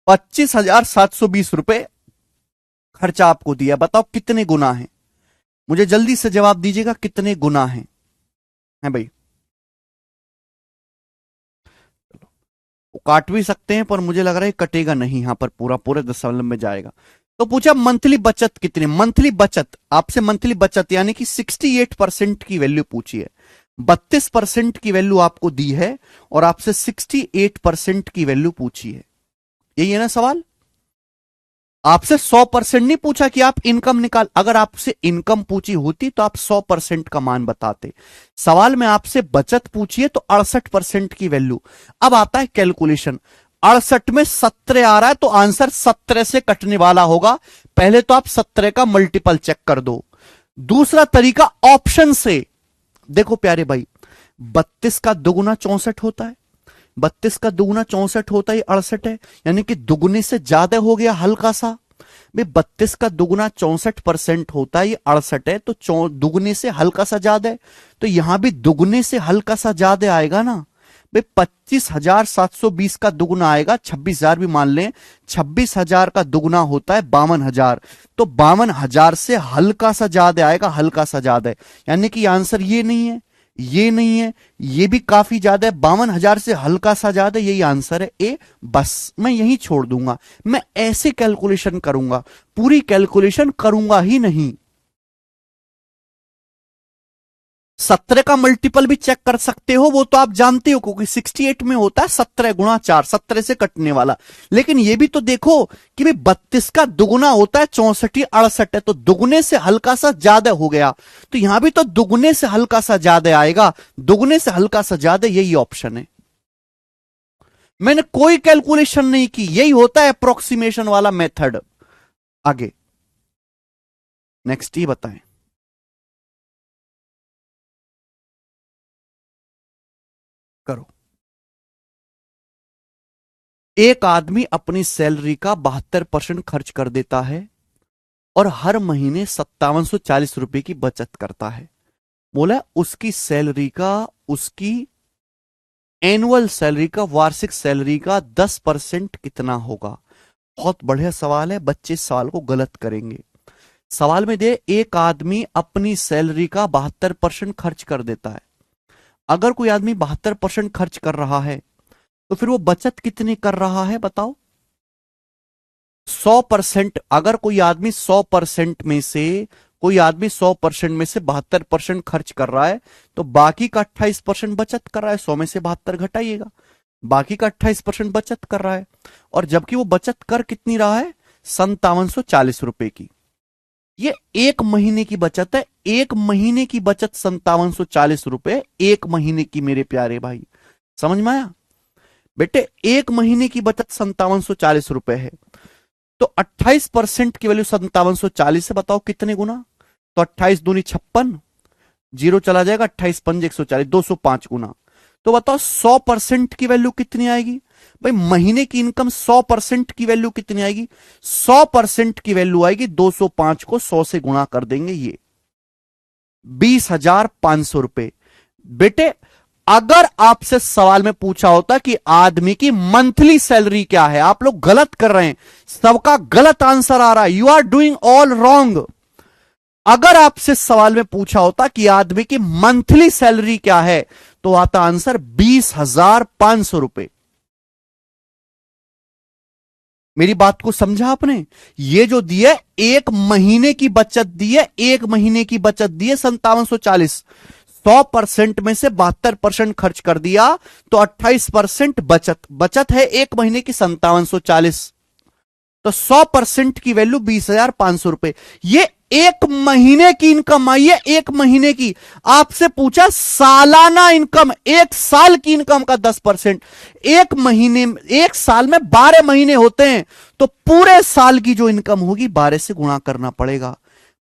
25,720 रुपए खर्चा आपको दिया। बताओ कितने गुना है, मुझे जल्दी से जवाब दीजिएगा, कितने गुना है भाई। वो काट भी सकते हैं, पर मुझे लग रहा है कटेगा नहीं, यहां पर पूरा पूरे दशमलव में जाएगा। तो पूछा मंथली बचत कितनी। मंथली बचत आपसे, मंथली बचत यानी कि 68% की वैल्यू पूछी है। 32% की वैल्यू आपको दी है और आपसे 68% की वैल्यू पूछी है। यही है ना सवाल। आपसे 100% नहीं पूछा कि आप इनकम निकाल, अगर आपसे इनकम पूछी होती तो आप 100% का मान बताते। सवाल में आपसे बचत पूछी है तो 68% की वैल्यू। अब आता है कैलकुलेशन, 68 में 17 आ रहा है तो आंसर 17 से कटने वाला होगा। पहले तो आप 17 का मल्टीपल चेक कर दो। दूसरा तरीका ऑप्शन से, देखो प्यारे भाई, 32 का दुगुना 64 होता है, 32 का दुगुना 64 होता है, 68 है, यानी कि दुगुने से ज्यादा हो गया हल्का सा। भाई 32 का दुगुना 64% होता है, ये 68 है, तो दुगुने से हल्का सा ज्यादा है, तो यहां भी दुगुने से हल्का सा ज्यादा आएगा ना। भाई 25,720 का दुगुना आएगा, 26,000 भी मान लें, 26,000 का दुगुना होता है 52,000, तो 52,000 से हल्का सा ज्यादा आएगा, हल्का सा ज्यादा है, यानी कि आंसर ये नहीं है, ये नहीं है, ये भी काफी ज्यादा है, 52,000 से हल्का सा ज्यादा, यही आंसर है ए। बस मैं यही छोड़ दूंगा, मैं ऐसे कैलकुलेशन करूंगा, पूरी कैलकुलेशन करूंगा ही नहीं। 17 का मल्टीपल भी चेक कर सकते हो, वो तो आप जानते हो, क्योंकि 68 में होता है 17 गुणा 4, 17 से कटने वाला। लेकिन ये भी तो देखो कि भाई 32 का दुगुना होता है 64, 68 है, तो दुगुने से हल्का सा ज्यादा हो गया, तो यहां भी तो दुगुने से हल्का सा ज्यादा आएगा, दुगुने से हल्का सा ज्यादा, यही ऑप्शन है। मैंने कोई कैलकुलेशन नहीं की, यही होता है अप्रोक्सीमेशन वाला मेथड। आगे नेक्स्ट ही बताएं। करो। एक आदमी अपनी सैलरी का 72% खर्च कर देता है और हर महीने 5740 रुपए की बचत करता है। बोला उसकी सैलरी का, उसकी एनुअल सैलरी का, वार्षिक सैलरी का 10% कितना होगा। बहुत बढ़िया सवाल है, बच्चे इस सवाल को गलत करेंगे। सवाल में दे एक आदमी अपनी सैलरी का 72% खर्च कर देता है। अगर कोई आदमी 72% खर्च कर रहा है तो फिर वो बचत कितनी कर रहा है बताओ। 100%, अगर कोई आदमी 100% में से, कोई आदमी 100% में से 72% खर्च कर रहा है, तो बाकी का 28% बचत कर रहा है। 100 में से 72 घटाइएगा, बाकी का 28% बचत कर रहा है। और जबकि वो बचत कर कितनी रहा है, 5740 रुपए की। ये एक महीने की बचत है, एक महीने की बचत 5740 रुपए, एक महीने की मेरे प्यारे भाई, समझ में आया बेटे। एक महीने की बचत 5740 रुपए है, तो 28% की वैल्यू 5740 से बताओ कितने गुना। तो 28 दूनी 56, जीरो चला जाएगा, 28 पंजे 140, 205 गुना। तो बताओ 100% की वैल्यू कितनी आएगी भाई, महीने की इनकम 100% की वैल्यू कितनी आएगी। 100% की वैल्यू आएगी 205 को 100 से गुणा कर देंगे, ये 20,500 रुपए। बेटे अगर आपसे सवाल में पूछा होता कि आदमी की मंथली सैलरी क्या है, आप लोग गलत कर रहे हैं, सबका गलत आंसर आ रहा है, you are doing all wrong. अगर आपसे सवाल में पूछा होता कि आदमी की मंथली सैलरी क्या है, तो आता आंसर 20,500 रुपए। मेरी बात को समझा आपने। ये जो दिए एक महीने की बचत दी है, एक महीने की बचत दी है 5740, 100% में से 72% खर्च कर दिया, तो 28% बचत, बचत है एक महीने की 5740, तो 100% की वैल्यू 20,500 रुपए। ये एक महीने की इनकम आई है, एक महीने की। आपसे पूछा सालाना इनकम, एक साल की इनकम का 10%। एक महीने, एक साल में 12 महीने होते हैं, तो पूरे साल की जो इनकम होगी 12 से गुणा करना पड़ेगा।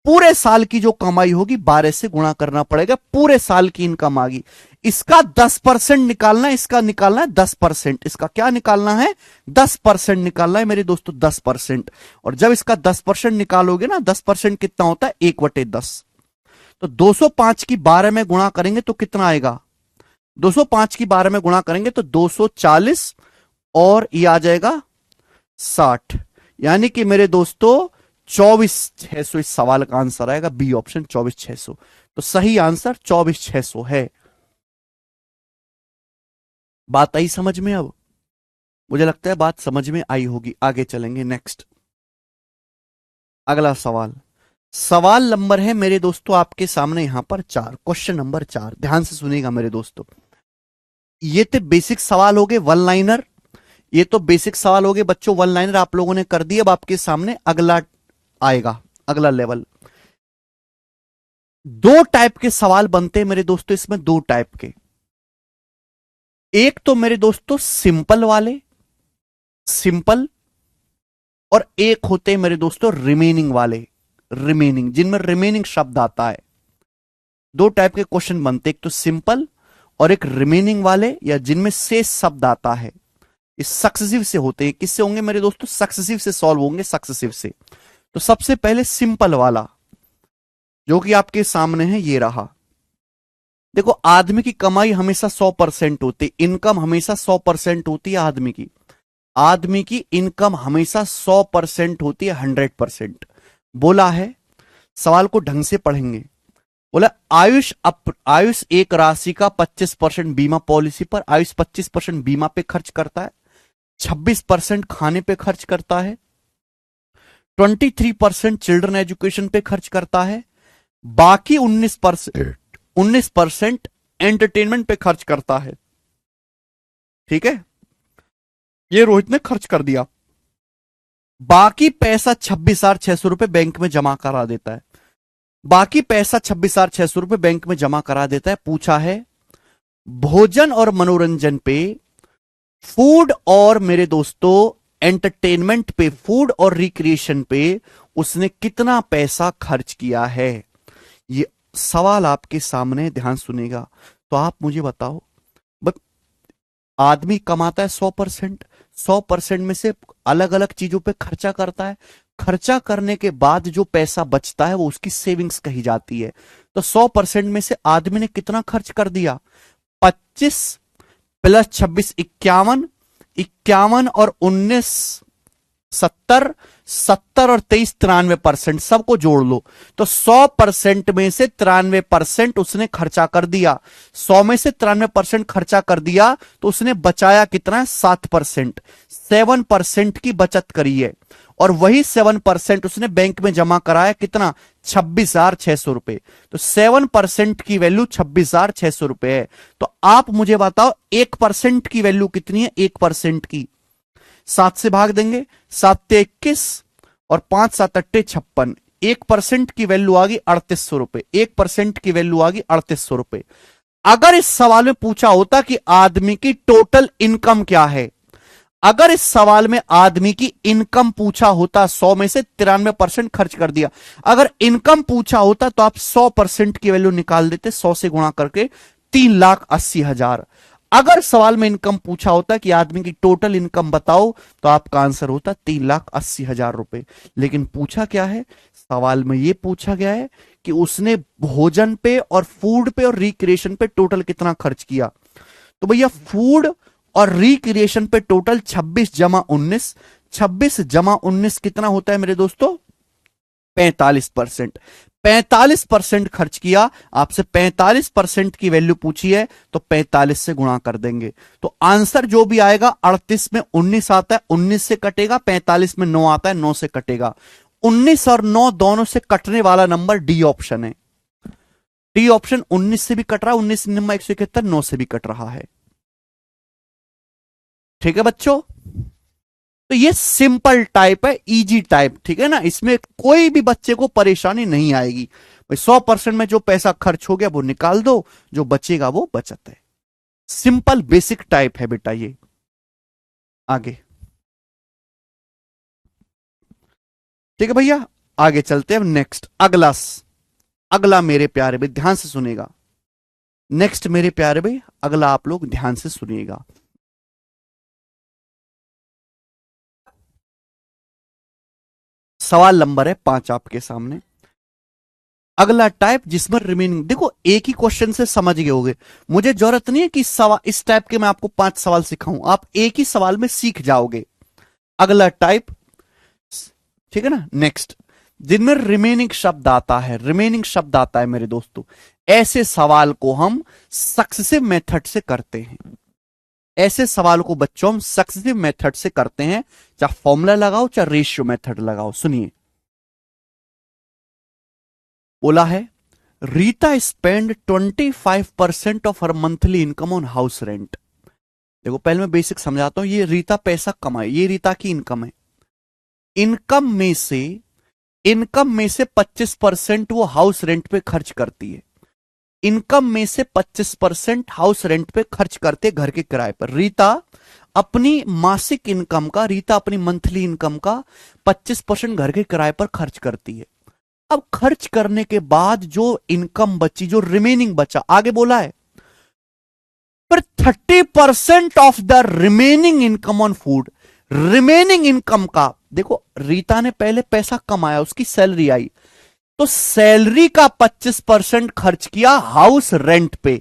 पूरे साल की जो कमाई होगी 12 से गुणा करना पड़ेगा, पूरे साल की इनकम आ गई। इसका 10% निकालना है, इसका निकालना है 10%, इसका क्या निकालना है 10% निकालना है मेरे दोस्तों, 10%। और जब इसका 10% निकालोगे ना, 10% कितना होता है 1/10, तो 205 की 12 में गुणा करेंगे तो कितना आएगा, 205 की 12 में गुणा करेंगे तो 240, और ये आ जाएगा 60, यानी कि मेरे दोस्तों 24,600 इस सवाल का आंसर आएगा, बी ऑप्शन 24,600। तो सही आंसर 24,600 है। बात आई समझ में। अब मुझे लगता है बात समझ में आई होगी। आगे चलेंगे, नेक्स्ट अगला सवाल। सवाल नंबर है मेरे दोस्तों आपके सामने यहां पर 4, क्वेश्चन नंबर 4, ध्यान से सुनिएगा मेरे दोस्तों। ये तो बेसिक सवाल हो गए, वन लाइनर। ये तो बेसिक सवाल हो गए बच्चों, वन लाइनर आप लोगों ने कर दिए। अब आपके सामने अगला आएगा, अगला लेवल। दो टाइप के सवाल बनते हैं मेरे दोस्तों इसमें, दो टाइप के। एक तो मेरे दोस्तों सिंपल वाले, सिंपल, और एक होते हैं मेरे दोस्तों रिमेनिंग वाले, रिमेनिंग, जिनमें रिमेनिंग शब्द आता है। दो टाइप के क्वेश्चन बनते, एक तो सिंपल और एक रिमेनिंग वाले, या जिनमें शेष शब्द आता है। ये सक्सेसिव से होते हैं। किससे होंगे मेरे दोस्तों? सक्सेसिव से सॉल्व होंगे, सक्सेसिव से। तो सबसे पहले सिंपल वाला जो कि आपके सामने है, ये रहा। देखो, आदमी की कमाई हमेशा 100% होती है, इनकम हमेशा 100% होती है आदमी की। आदमी की इनकम हमेशा 100% होती है, 100%। बोला है, सवाल को ढंग से पढ़ेंगे। बोला आयुष एक राशि का 25% बीमा पॉलिसी पर, आयुष 25% बीमा पे खर्च करता है, 26% खाने पे खर्च करता है, 23% चिल्ड्रन एजुकेशन पे खर्च करता है, बाकी 19% एंटरटेनमेंट पे खर्च करता है। ठीक है, ये रोहित ने खर्च कर दिया। बाकी पैसा 26,600 रुपए बैंक में जमा करा देता है। बाकी पैसा 26,600 रुपए बैंक में जमा करा देता है। पूछा है भोजन और मनोरंजन पे, फूड और मेरे दोस्तों एंटरटेनमेंट पे, फूड और रिक्रिएशन पे उसने कितना पैसा खर्च किया है। ये सवाल आपके सामने, ध्यान सुनेगा। तो आप मुझे बताओ, बस आदमी कमाता है 100%, 100% में से अलग अलग चीजों पे खर्चा करता है। खर्चा करने के बाद जो पैसा बचता है वो उसकी सेविंग्स कही जाती है। तो 100% में से आदमी ने कितना खर्च कर दिया? 25 प्लस 26 51, 51 और 19 70, 70 और 23 93%, सबको जोड़ लो। तो 100% में से 93% उसने खर्चा कर दिया। 100 में से 93% खर्चा कर दिया तो उसने बचाया कितना? 7%। 7% की बचत करी है, और वही 7% उसने बैंक में जमा कराया। कितना? 26,600 रुपए। तो 7% की वैल्यू 26,600 रुपए है। तो आप मुझे बताओ 1% की वैल्यू कितनी है? 1% की 7 से भाग देंगे, 7 21 और 5 7 8 56। 1% की वैल्यू आ गई 3800 रुपए। 1% की वैल्यू आ गई 3800 रुपए। अगर इस सवाल में पूछा होता कि आदमी की टोटल इनकम क्या है, अगर इस सवाल में आदमी की इनकम पूछा होता, 100 में से 93% खर्च कर दिया, अगर इनकम पूछा होता तो आप 100% की वैल्यू निकाल देते, 100 से गुणा करके 3,80,000। अगर सवाल में इनकम पूछा होता कि आदमी की टोटल इनकम बताओ, तो आपका आंसर होता 3,80,000 रुपए। लेकिन पूछा क्या है? सवाल में यह पूछा गया है कि उसने भोजन पे और फूड पे और रिक्रिएशन पे टोटल कितना खर्च किया। तो भैया फूड और रिक्रिएशन पे टोटल 26 जमा 19, 26 जमा 19 कितना होता है मेरे दोस्तों? 45%। 45% खर्च किया। आपसे 45% की वैल्यू पूछी है तो 45 से गुणा कर देंगे। तो आंसर जो भी आएगा, 38 में 19 आता है, 19 से कटेगा, 45 में 9 आता है, 9 से कटेगा। 19 और 9 दोनों से कटने वाला नंबर डी ऑप्शन है। डी ऑप्शन 19 से भी कट रहा है, 19 नंबर 171, 9 से भी कट रहा है। ठीक है बच्चों, तो ये सिंपल टाइप है, इजी टाइप। ठीक है ना, इसमें कोई भी बच्चे को परेशानी नहीं आएगी। भाई 100% में जो पैसा खर्च हो गया वो निकाल दो, जो बचेगा वो बचत है। सिंपल बेसिक टाइप है बेटा ये। आगे, ठीक है भैया, आगे चलते हैं। नेक्स्ट, अगला मेरे प्यारे भाई ध्यान से सुनेगा। नेक्स्ट मेरे प्यारे भाई, अगला आप लोग ध्यान से सुनिएगा। सवाल नंबर है 5 आपके सामने। अगला टाइप जिसमें रिमेनिंग, देखो एक ही क्वेश्चन से समझ गए होगे, मुझे जरूरत नहीं है कि इस टाइप के मैं आपको 5 सवाल सिखाऊं, आप एक ही सवाल में सीख जाओगे। अगला टाइप, ठीक है ना। नेक्स्ट, जिनमें रिमेनिंग शब्द आता है, रिमेनिंग शब्द आता है मेरे दोस्तों, ऐसे सवाल को हम सक्सेसिव मेथड से करते हैं। ऐसे सवाल को बच्चों हम सक्सेसिव मेथड से करते हैं, चाहे फॉर्मूला लगाओ चाहे रेशियो मेथड लगाओ। सुनिए, बोला है Rita spend 25% of her monthly income on house rent. देखो पहले मैं बेसिक समझाता हूं। ये रीता पैसा कमाए, ये रीता की इनकम है। इनकम में से 25% वो हाउस रेंट पे खर्च करती है। इनकम में से 25% हाउस रेंट पे खर्च करते घर के किराए पर। रीता अपनी मासिक इनकम का, रीता अपनी मंथली इनकम का 25% घर के किराए पर खर्च करती है। अब खर्च करने के बाद जो इनकम बची, जो रिमेनिंग बचा, आगे बोला है फिर 30% of the remaining income on food. Remaining income का, देखो रीता ने पहले पैसा कमाया, उसकी सैलरी आई, तो सैलरी का 25% खर्च किया हाउस रेंट पे।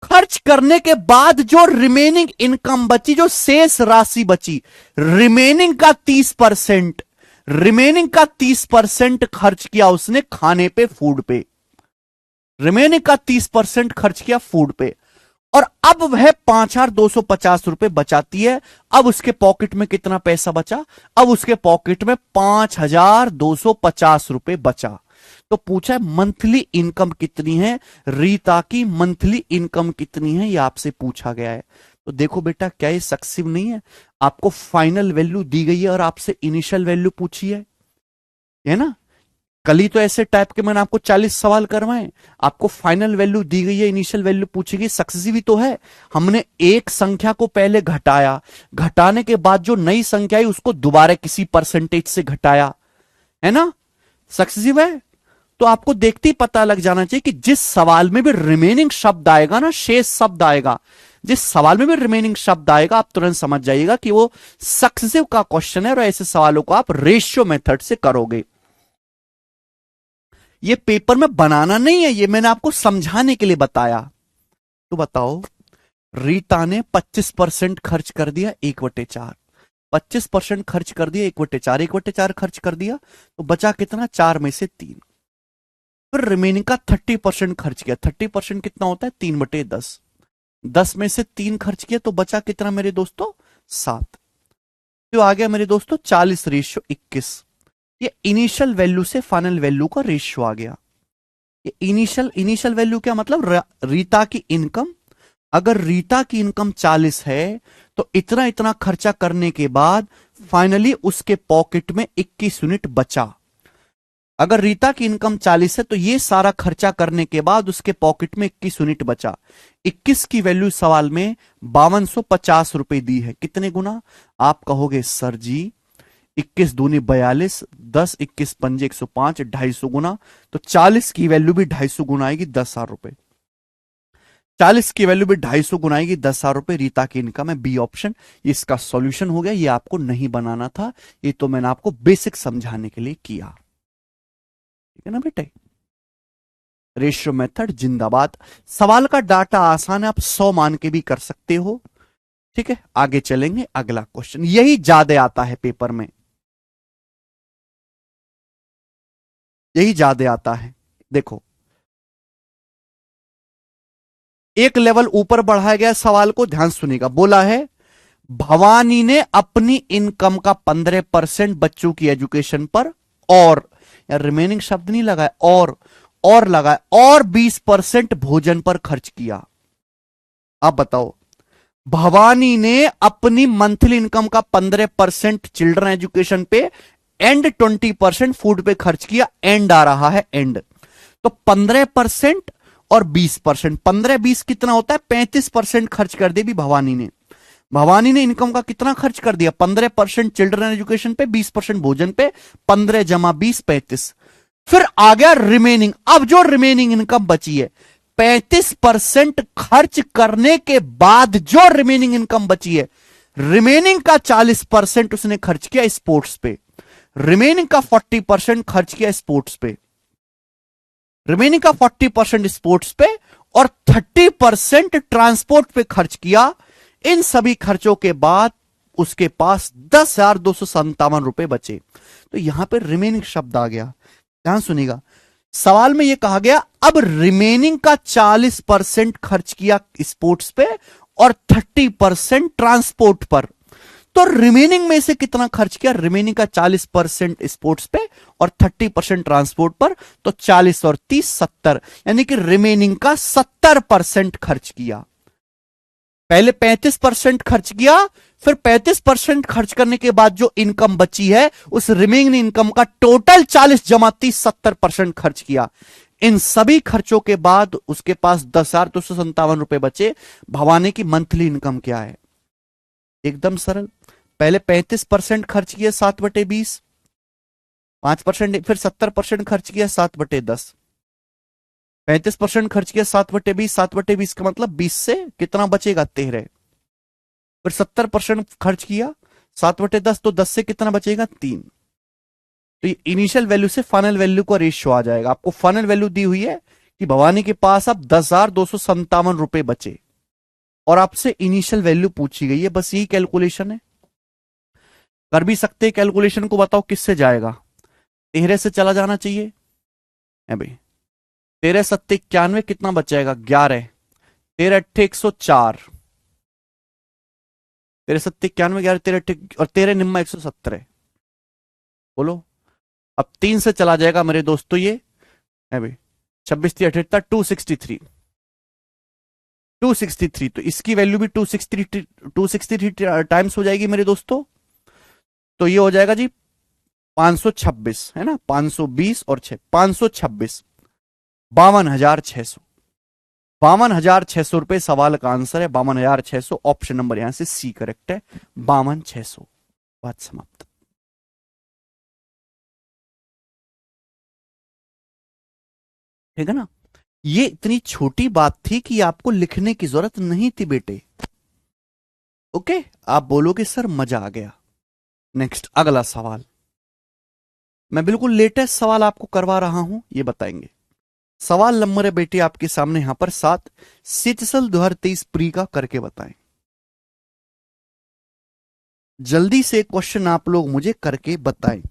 खर्च करने के बाद जो रिमेनिंग इनकम बची, जो शेष राशि बची, रिमेनिंग का 30%, रिमेनिंग का 30% खर्च किया उसने खाने पे, फूड पे। रिमेनिंग का 30% खर्च किया फूड पे। और अब वह 5,250 रुपए बचाती है। अब उसके पॉकेट में कितना पैसा बचा? अब उसके पॉकेट में 5,250 रुपए बचा। तो पूछा है मंथली इनकम कितनी है, रीता की मंथली इनकम कितनी है, यह आपसे पूछा गया है। तो देखो बेटा, क्या ये सक्सेसिव नहीं है? आपको फाइनल वैल्यू दी गई है और आपसे इनिशियल वैल्यू पूछी है ना। कल ही तो ऐसे टाइप के मैंने आपको 40 सवाल करवाए, आपको फाइनल वैल्यू दी गई है, इनिशियल वैल्यू पूछी गई, सक्सेसिव ही तो है। हमने एक संख्या को पहले घटाया, घटाने के बाद जो नई संख्या आई उसको दोबारा किसी परसेंटेज से घटाया, है ना, सक्सेसिव है। तो आपको देखते ही पता लग जाना चाहिए कि जिस सवाल में भी रिमेनिंग शब्द आएगा ना, शेष शब्द आएगा, जिस सवाल में भी रिमेनिंग शब्द आएगा, आप तुरंत समझ जाइएगा कि वो सक्सेसिव का क्वेश्चन है। और ऐसे सवालों को आप रेशियो मेथड से करोगे। ये पेपर में बनाना नहीं है, ये मैंने आपको समझाने के लिए बताया। तो बताओ, रीता ने 25% खर्च कर दिया 1/4, 25% खर्च कर दिया 1/4, 1/4 खर्च कर दिया, तो बचा कितना? 4 में से 3। फिर रिमेनिंग का 30% खर्च किया। 30% कितना होता है? 3/10। 10 में से 3 खर्च किया, तो बचा कितना मेरे दोस्तों? 7। तो आ गया मेरे दोस्तों 40:21। ये इनिशियल वैल्यू से फाइनल वैल्यू का रेशियो आ गया। ये इनिशियल वैल्यू क्या मतलब? रीता की इनकम। अगर रीता की इनकम 40 है तो इतना इतना खर्चा करने के बाद फाइनली उसके पॉकेट में 21 यूनिट बचा। अगर रीता की इनकम 40 है तो ये सारा खर्चा करने के बाद उसके पॉकेट में 21 यूनिट बचा। 21 की वैल्यू सवाल में 5250 रुपए दी है। कितने गुना? आप कहोगे सर जी 21 दूनी 42, 10 21 पंजे 105, 250 गुना। तो 40 की वैल्यू भी 250 गुना आएगी, 10,000 रुपए। 40 की वैल्यू भी 250 गुना आएगी, 10,000 रुपए रीता की इनकम है। बी ऑप्शन इसका सॉल्यूशन हो गया। ये आपको नहीं बनाना था, ये तो मैंने आपको बेसिक समझाने के लिए किया, ठीक है ना बेटे। रेशियो मेथड जिंदाबाद। सवाल का डाटा आसान है, आप 100 मान के भी कर सकते हो, ठीक है। आगे चलेंगे, अगला क्वेश्चन यही ज्यादा आता है पेपर में, यही ज्यादा आता है। देखो, एक लेवल ऊपर बढ़ाया गया सवाल को, ध्यान सुनिएगा। बोला है भवानी ने अपनी इनकम का 15% बच्चों की एजुकेशन पर और, या रिमेनिंग शब्द नहीं लगाया, और लगाया, और 20% भोजन पर खर्च किया। आप बताओ, भवानी ने अपनी मंथली इनकम का 15% चिल्ड्रन एजुकेशन पे एंड 20% फूड पे खर्च किया। एंड आ रहा है, एंड। तो 15% और 20%, 15-20 कितना होता है? 35% खर्च कर दी भी भवानी ने। भवानी ने इनकम का कितना खर्च कर दिया? 15% चिल्ड्रन एजुकेशन पे, 20% भोजन पे। 15 जमा 20, 35। फिर आ गया रिमेनिंग। अब जो रिमेनिंग इनकम बची है, 35% खर्च करने के बाद जो रिमेनिंग इनकम बची है, रिमेनिंग का 40% उसने खर्च किया स्पोर्ट्स पे, रिमेनिंग का 40% खर्च किया स्पोर्ट्स पे, रिमेनिंग का 40% स्पोर्ट्स पे, और 30% ट्रांसपोर्ट पे खर्च किया। इन सभी खर्चों के बाद उसके पास 10,257 रुपए बचे। तो यहां पे रिमेनिंग शब्द आ गया, ध्यान सुनिएगा। सवाल में यह कहा गया अब रिमेनिंग का 40% खर्च किया स्पोर्ट्स पे और 30% ट्रांसपोर्ट पर। तो रिमेनिंग में से कितना खर्च किया? रिमेनिंग का 40% स्पोर्ट्स पे और 30% ट्रांसपोर्ट पर। तो 40 और 30 70, यानी कि रिमेनिंग का 70% खर्च किया। पहले 35% खर्च किया, फिर 35% खर्च करने के बाद जो इनकम बची है उस रिमेनिंग इनकम का टोटल 40 जमा 30 70% खर्च किया। इन सभी खर्चों के बाद उसके पास 10,257 रुपए बचे। भवानी की मंथली इनकम क्या है? एकदम सरल। पहले 35% खर्च किया 7/20, 5%, फिर 70% खर्च किया 7/10, 35% खर्च किया 7/20, 7/20 का मतलब 20 से कितना बचेगा? 13। फिर 70% खर्च किया 7/10, तो 10 से कितना बचेगा? 3। तो ये इनिशियल वैल्यू से फाइनल वैल्यू का रेशियो आ जाएगा। आपको फाइनल वैल्यू दी हुई है कि भवानी के पास अब 10,257 रुपए बचे और आपसे इनिशियल वैल्यू पूछी गई है। बस यही कैलकुलेशन है। कर भी सकते हैं कैलकुलेशन को। बताओ किससे जाएगा? 13 से चला जाना चाहिए है भाई। 13 7 91 कितना बच जाएगा? 11। 13 8 104। 13 7 91, 11, 13 और 13 निम्मा 117। बोलो। अब 3 से चला जाएगा मेरे दोस्तों ये है भाई। 26 3 78, 263। तो इसकी वैल्यू भी 263 टाइम्स हो जाएगी मेरे दोस्तों। तो ये हो जाएगा जी 526, है ना? 520 और 6, 526, 52,600। 52,600 रुपए सवाल का आंसर है। 52,600। ऑप्शन नंबर यहां से सी करेक्ट है। 52,600। बात समाप्त। ठीक है ना? ये इतनी छोटी बात थी कि आपको लिखने की जरूरत नहीं थी बेटे। ओके। आप बोलोगे सर मजा आ गया। नेक्स्ट अगला सवाल। मैं बिल्कुल लेटेस्ट सवाल आपको करवा रहा हूं, ये बताएंगे। सवाल नंबर है बेटे आपके सामने यहां पर 7। सीचसल 2023 प्री का करके बताएं। जल्दी से क्वेश्चन आप लोग मुझे करके बताएं।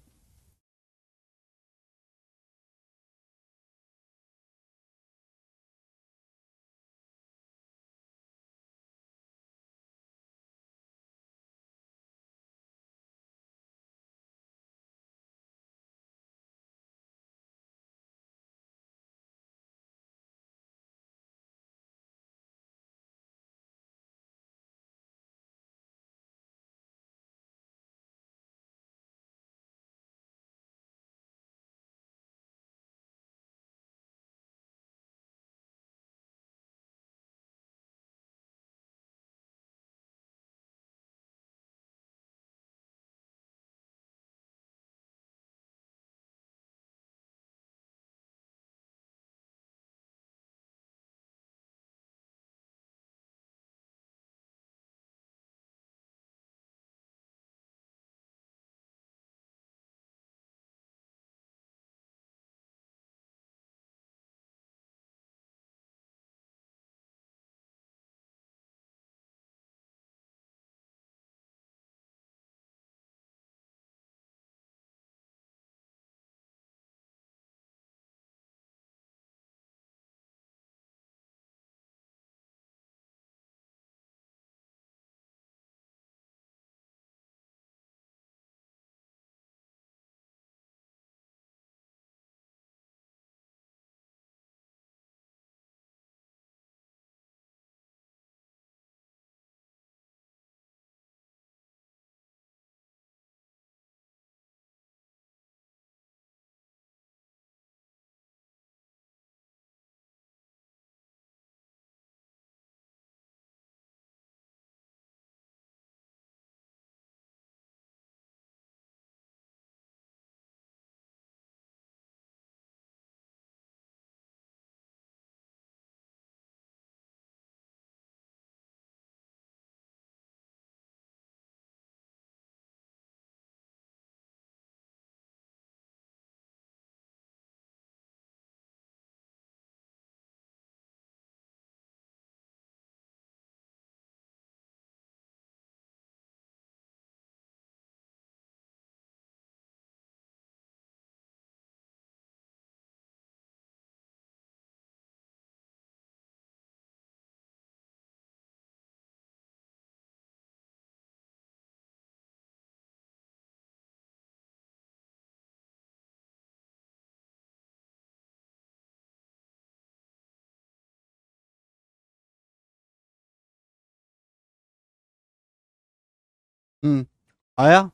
आया।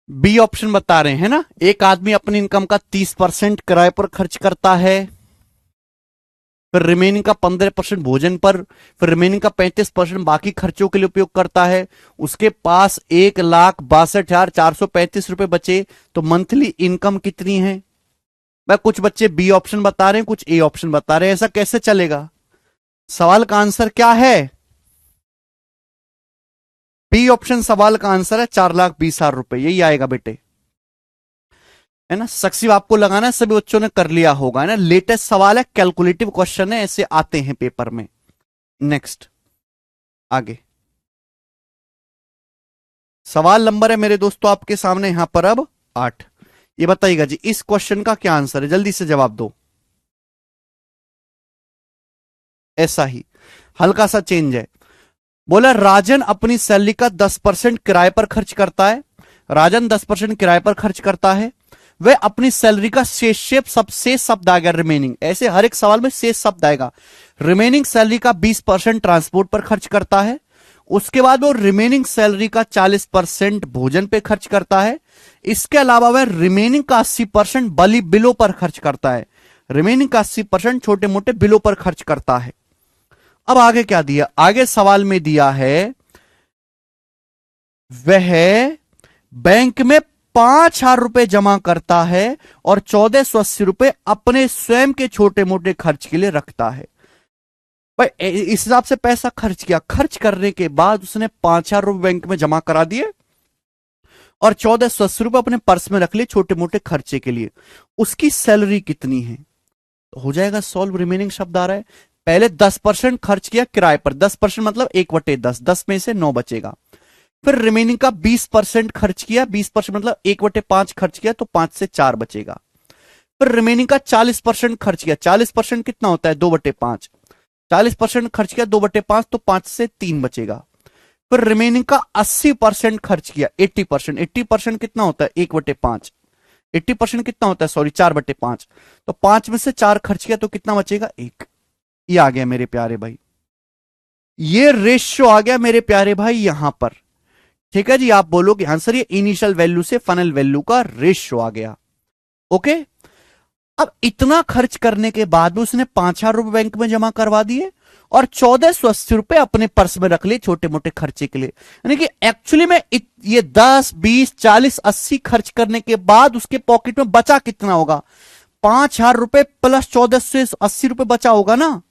बी ऑप्शन बता रहे हैं ना, एक आदमी अपनी इनकम का 30% किराए पर खर्च करता है, फिर रिमेनिंग का 15% भोजन पर, फिर रिमेनिंग का 35% बाकी खर्चों के लिए उपयोग करता है। उसके पास 1,62,435 रुपए बचे, तो मंथली इनकम कितनी है? भाई कुछ बच्चे बी ऑप्शन बता रहे हैं, कुछ ए ऑप्शन बता रहे हैं, ऐसा कैसे चलेगा? सवाल का आंसर क्या है? बी ऑप्शन सवाल का आंसर है 4,20,000 रुपए, यही आएगा बेटे, है ना। सक्सिव आपको लगाना है, सभी बच्चों ने कर लिया होगा, है ना। लेटेस्ट सवाल है, कैलकुलेटिव क्वेश्चन है, ऐसे आते हैं पेपर में। नेक्स्ट, आगे सवाल नंबर है मेरे दोस्तों आपके सामने यहां पर अब 8। ये बताइएगा जी, इस क्वेश्चन का क्या आंसर है, जल्दी से जवाब दो। ऐसा ही हल्का सा चेंज है। बोला राजन अपनी सैलरी का 10% किराए पर खर्च करता है। राजन 10% किराए पर खर्च करता है। वह अपनी सैलरी का शेष शब्द आ गया रिमेनिंग, ऐसे हर एक सवाल में शेष शब्द आएगा। रिमेनिंग सैलरी का 20% ट्रांसपोर्ट पर खर्च करता है। उसके बाद वो रिमेनिंग सैलरी का 40% भोजन पे खर्च करता है। इसके अलावा वह रिमेनिंग का 80% बली बिलों पर खर्च करता है। रिमेनिंग का 80% छोटे मोटे बिलों पर खर्च करता है। अब आगे क्या दिया, आगे सवाल में दिया है वह बैंक में 5,000 रुपए जमा करता है और 1,480 रुपए अपने स्वयं के छोटे मोटे खर्च के लिए रखता है। भाई इस हिसाब से पैसा खर्च किया, खर्च करने के बाद उसने 5,000 रुपए बैंक में जमा करा दिए और 1,480 रुपए अपने पर्स में रख लिए छोटे मोटे खर्चे के लिए। उसकी सैलरी कितनी है? तो हो जाएगा सॉल्व। रिमेनिंग शब्द आ रहा है, पहले 10% खर्च किया किराए पर, 10% मतलब 1/10, 10 में से 9 बचेगा। फिर रिमेनिंग का 20% खर्च किया, 20% मतलब 1/5 खर्च किया, तो 5 से 4 बचेगा। फिर रिमेनिंग का 40% खर्च किया, 40% कितना होता है? 2/5। 40% खर्च किया 2/5, तो 5 से 3 बचेगा। फिर रिमेनिंग का 80% खर्च किया, 80%, 80% कितना होता है? 1/5। 80% कितना होता है? सॉरी, 4/5। तो 5 में से 4 खर्च किया, तो कितना बचेगा? 1। ये आ गया मेरे प्यारे भाई, ये रेशियो आ गया मेरे प्यारे भाई यहां पर। ठीक है जी, आप बोलोगे आंसर ये इनिशियल वैल्यू से फाइनल वैल्यू का रेशियो आ गया। ओके, अब इतना खर्च करने के बाद भी उसने 5,000 रुपए बैंक में जमा करवा दिए और 1,480 रुपए अपने पर्स में रख लिए छोटे मोटे खर्चे के लिए। यानी कि एक्चुअली में ये 10, 20, 40, 80 खर्च करने के बाद उसके पॉकेट में बचा कितना होगा? 5,000 रुपए प्लस 1,480 रुपए बचा होगा ना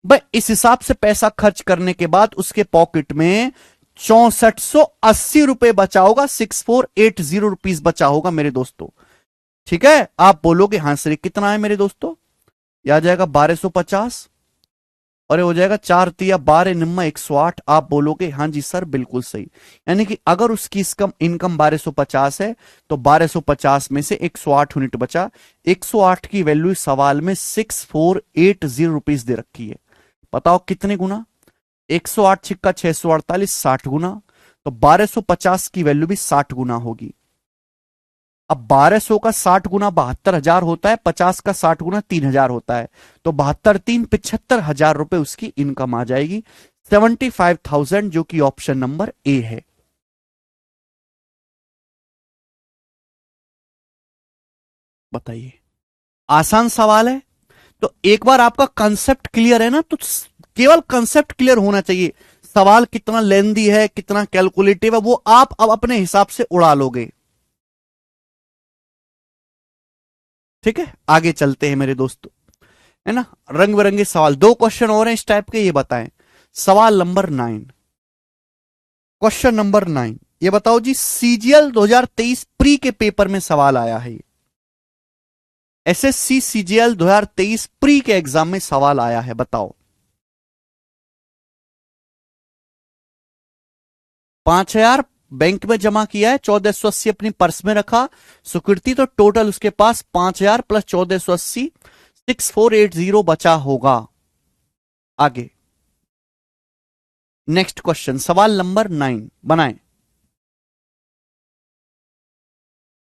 भाई। इस हिसाब से पैसा खर्च करने के बाद उसके पॉकेट में 6,480 रुपए बचा होगा, 6,480 रुपीज बचा होगा मेरे दोस्तों। ठीक है, आप बोलोगे हाँ सर कितना है मेरे दोस्तों? यह आ जाएगा 1,250 और ये हो जाएगा 4 तिया 12 निम्मा 108। आप बोलोगे हाँ जी सर बिल्कुल सही। यानी कि अगर उसकी इनकम 1,250 है तो 1,250 में से 108 यूनिट बचा। 108 की वैल्यू सवाल में 6,480 रुपीज दे रखी है। बताओ कितने गुना? 108 छिक्का 648, 60 गुना। तो 1,250 की वैल्यू भी 60 गुना होगी। अब 1,200 का 60 गुना 72,000 होता है, 50 का 60 गुना 3,000 होता है। तो 72 3 75,000 रुपए उसकी इनकम आ जाएगी, 75,000, जो कि ऑप्शन नंबर ए है। बताइए, आसान सवाल है। तो एक बार आपका कंसेप्ट क्लियर है ना, तो केवल कंसेप्ट क्लियर होना चाहिए। सवाल कितना लेंदी है, कितना कैलकुलेटिव है, वो आप अब अपने हिसाब से उड़ा लोगे। ठीक है, आगे चलते हैं मेरे दोस्तों, है ना। रंग बिरंगे सवाल, 2 क्वेश्चन और हैं इस टाइप के, ये बताएं। सवाल नंबर 9, क्वेश्चन नंबर 9, ये बताओ जी, सीजीएल 2023 प्री के पेपर में सवाल आया है। एसएससी सीजीएल 2023 प्री के एग्जाम में सवाल आया है, बताओ। 5,000 बैंक में जमा किया है, 1,480 अपनी पर्स में रखा सुकृति, तो टोटल उसके पास 5,000 प्लस 1,480, 6,480 बचा होगा। आगे नेक्स्ट क्वेश्चन, सवाल नंबर 9 बनाएं।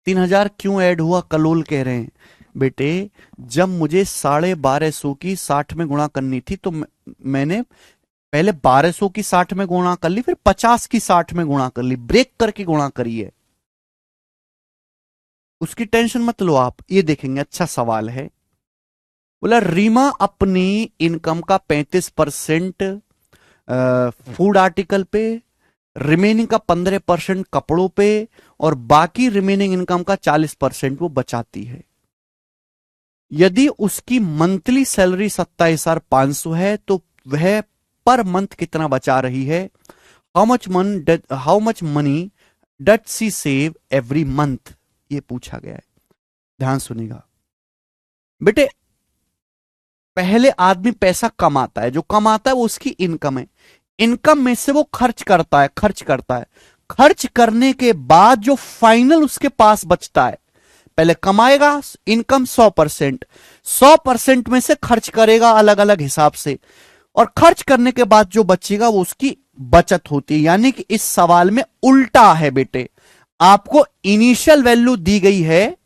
3,000 क्यों ऐड हुआ, कलोल कह रहे हैं। बेटे जब मुझे 1250 की 60 में गुणा करनी थी तो मैंने पहले 1200 की 60 में गुणा कर ली, फिर 50 की 60 में गुणा कर ली, ब्रेक करके गुणा करी है। उसकी टेंशन मत लो आप, ये देखेंगे। अच्छा सवाल है। बोला रीमा अपनी इनकम का 35% फूड आर्टिकल पे, रिमेनिंग का 15% कपड़ों पे, और बाकी रिमेनिंग इनकम का 40% वो बचाती है। यदि उसकी मंथली सैलरी 27,500 है तो वह पर मंथ कितना बचा रही है? How much money that she save every month? ये पूछा गया है। ध्यान सुनिएगा बेटे। पहले आदमी पैसा कमाता है, जो कमाता है वो उसकी इनकम है। इनकम में से वो खर्च करता है, खर्च करता है। खर्च करने के बाद जो फाइनल उसके पास बचता है, पहले कमाएगा, इनकम 100%, 100% में से खर्च करेगा अलग अलग हिसाब से, और खर्च करने के बाद जो बचेगा वो उसकी बचत होती है। यानी कि इस सवाल में उल्टा है बेटे। आपको इनिशियल वैल्यू दी गई है,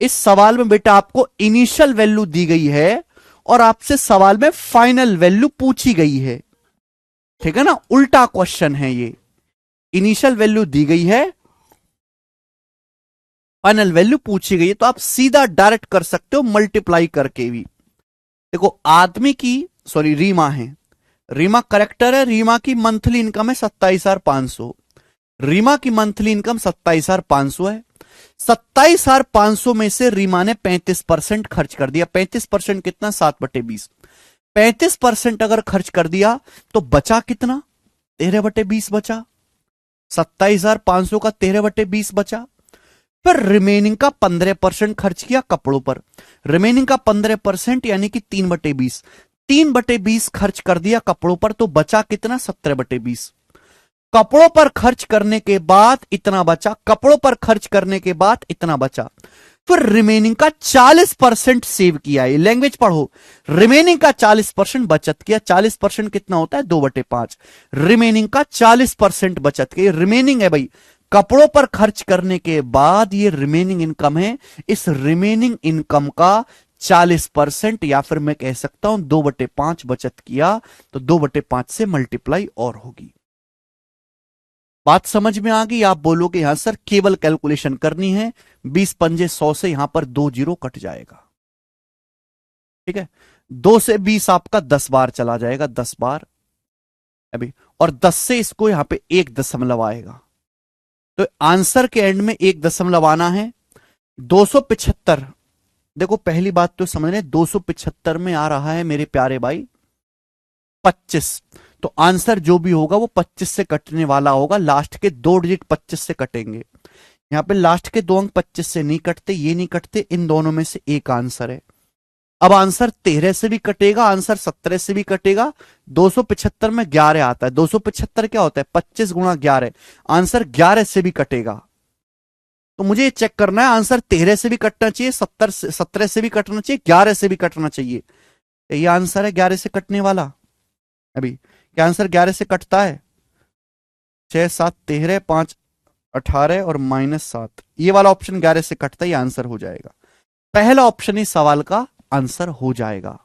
इस सवाल में बेटा आपको इनिशियल वैल्यू दी गई है, और आपसे सवाल में फाइनल वैल्यू पूछी गई है। ठीक है ना, उल्टा क्वेश्चन है ये। इनिशियल वैल्यू दी गई है, फाइनल वैल्यू पूछी गई है, तो आप सीधा डायरेक्ट कर सकते हो मल्टीप्लाई करके भी। देखो आदमी की, सॉरी रीमा है, रीमा करेक्टर है। रीमा की मंथली इनकम है 27,500। रीमा की मंथली इनकम 27,500 है। 27,500 में से रीमा ने 35% खर्च कर दिया। 35% कितना? 7/20। 35% अगर खर्च कर दिया तो बचा कितना? 13/20 बचा। 27,500 का 13/20 बचा। फिर रिमेनिंग का 15% खर्च किया कपड़ों पर। रिमेनिंग का 15% यानी कि 3/20। 3/20 खर्च कर दिया कपड़ों पर, तो बचा कितना? 17/20। कपड़ों पर खर्च करने के बाद इतना बचा, कपड़ों पर खर्च करने के बाद इतना बचा। फिर रिमेनिंग का 40% सेव किया। ये लैंग्वेज पढ़ो। रिमेनिंग का 40% बचत किया। 40% कितना होता है? 2/5। रिमेनिंग का 40% बचत किया। रिमेनिंग है भाई, कपड़ों पर खर्च करने के बाद ये रिमेनिंग इनकम है। इस रिमेनिंग इनकम का 40%, या फिर मैं कह सकता हूं 2/5 बचत किया, तो 2/5 से मल्टीप्लाई और होगी। बात समझ में आ गई? आप बोलोगे यहां सर केवल कैलकुलेशन करनी है, 20 पंजे 100 से यहां पर 2 जीरो कट जाएगा। ठीक है, 2 से 20 आपका 10 बार चला जाएगा, 10 बार अभी, और 10 से इसको यहां पे 1 दशमलव आएगा। तो आंसर के एंड में 1 दशमलव आना है। 275, देखो पहली बात तो समझ रहे, 275 में आ रहा है मेरे प्यारे भाई 25। तो आंसर जो भी होगा वो 25 से कटने वाला होगा। लास्ट के 2 डिजिट 25 से कटेंगे। यहां पे लास्ट के 2 अंक 25 से नहीं कटते, ये नहीं कटते, इन दोनों में से एक आंसर है। अब आंसर 13 से भी कटेगा, आंसर 17 से भी कटेगा। 275 में 11 आता है। 275 क्या होता है? 25 गुणा 11। आंसर 11 से भी कटेगा। तो मुझे ये चेक करना है, आंसर 13 से भी कटना चाहिए, 17 से भी कटना चाहिए, 11 से भी कटना चाहिए। ये आंसर है 11 से कटने वाला। अभी क्या आंसर 11 से कटता है? 6 7 13, 5 18 और -7, ये वाला ऑप्शन 11 से कटता है, ये आंसर हो जाएगा। पहला ऑप्शन इस सवाल का आंसर हो जाएगा।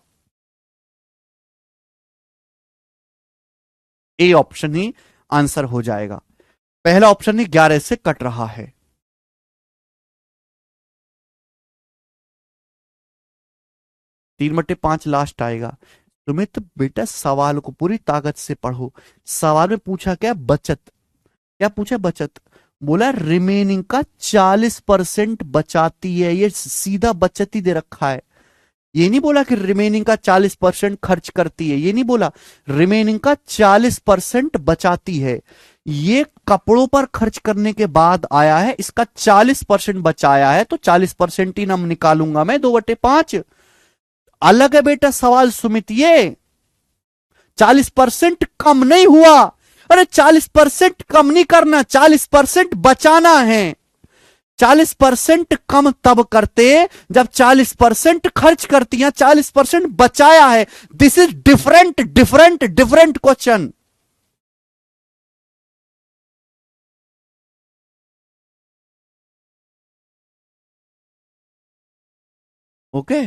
ए ऑप्शन ही आंसर हो जाएगा। पहला ऑप्शन ही 11 से कट रहा है। 3/5 लास्ट आएगा। सुमित बेटा सवाल को पूरी ताकत से पढ़ो। सवाल में पूछा क्या? बचत। क्या पूछा? बचत। बोला रिमेनिंग का 40% बचाती है। ये सीधा बचत ही दे रखा है। ये नहीं बोला कि रिमेनिंग का 40% खर्च करती है, ये नहीं बोला। रिमेनिंग का 40% बचाती है। ये कपड़ों पर खर्च करने के बाद आया है, इसका 40% बचाया है, तो 40% ही नम निकालूंगा मैं, 2/5। अलग है बेटा सवाल सुमित, ये 40% कम नहीं हुआ। अरे 40% कम नहीं करना, 40% बचाना है। 40% कम तब करते जब 40% खर्च करती हैं, 40% बचाया है। This is different different different question. Okay.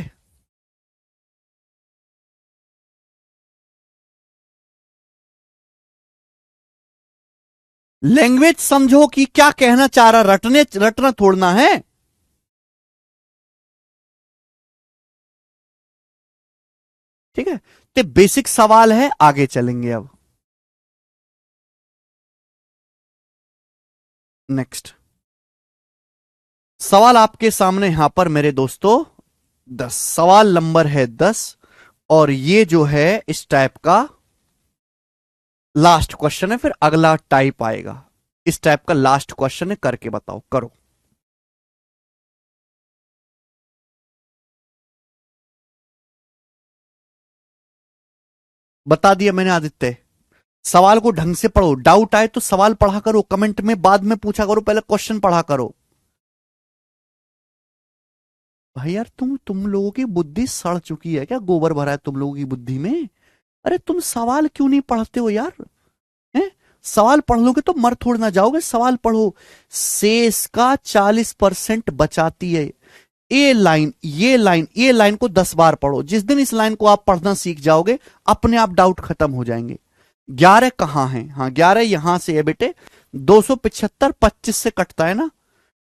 Language समझो कि क्या कहना चाह रहा, रटना थोड़ना है। ठीक है, तो बेसिक सवाल है, आगे चलेंगे अब। नेक्स्ट सवाल आपके सामने यहां पर मेरे दोस्तों 10, सवाल नंबर है 10। और ये जो है इस टाइप का लास्ट क्वेश्चन है, फिर अगला टाइप आएगा। इस टाइप का लास्ट क्वेश्चन है, करके बताओ, करो। बता दिया मैंने आदित्य। सवाल को ढंग से पढ़ो, डाउट आए तो सवाल पढ़ा करो, कमेंट में बाद में पूछा करो, पहले क्वेश्चन पढ़ा करो। भाई यार, तुम लोगों की बुद्धि सड़ चुकी है क्या? गोबर भरा है तुम लोगों की बुद्धि में। अरे तुम सवाल क्यों नहीं पढ़ते हो यार? हैं? सवाल पढ़ लोगे तो मर थोड़ ना जाओगे, सवाल पढ़ो। शेष का 40% बचाती है। ये लाइन को 10 बार पढ़ो। जिस दिन इस लाइन को आप पढ़ना सीख जाओगे, अपने आप डाउट खत्म हो जाएंगे। 11 कहां है? हाँ, 11 यहां से है बेटे। 275 25 से कटता है ना।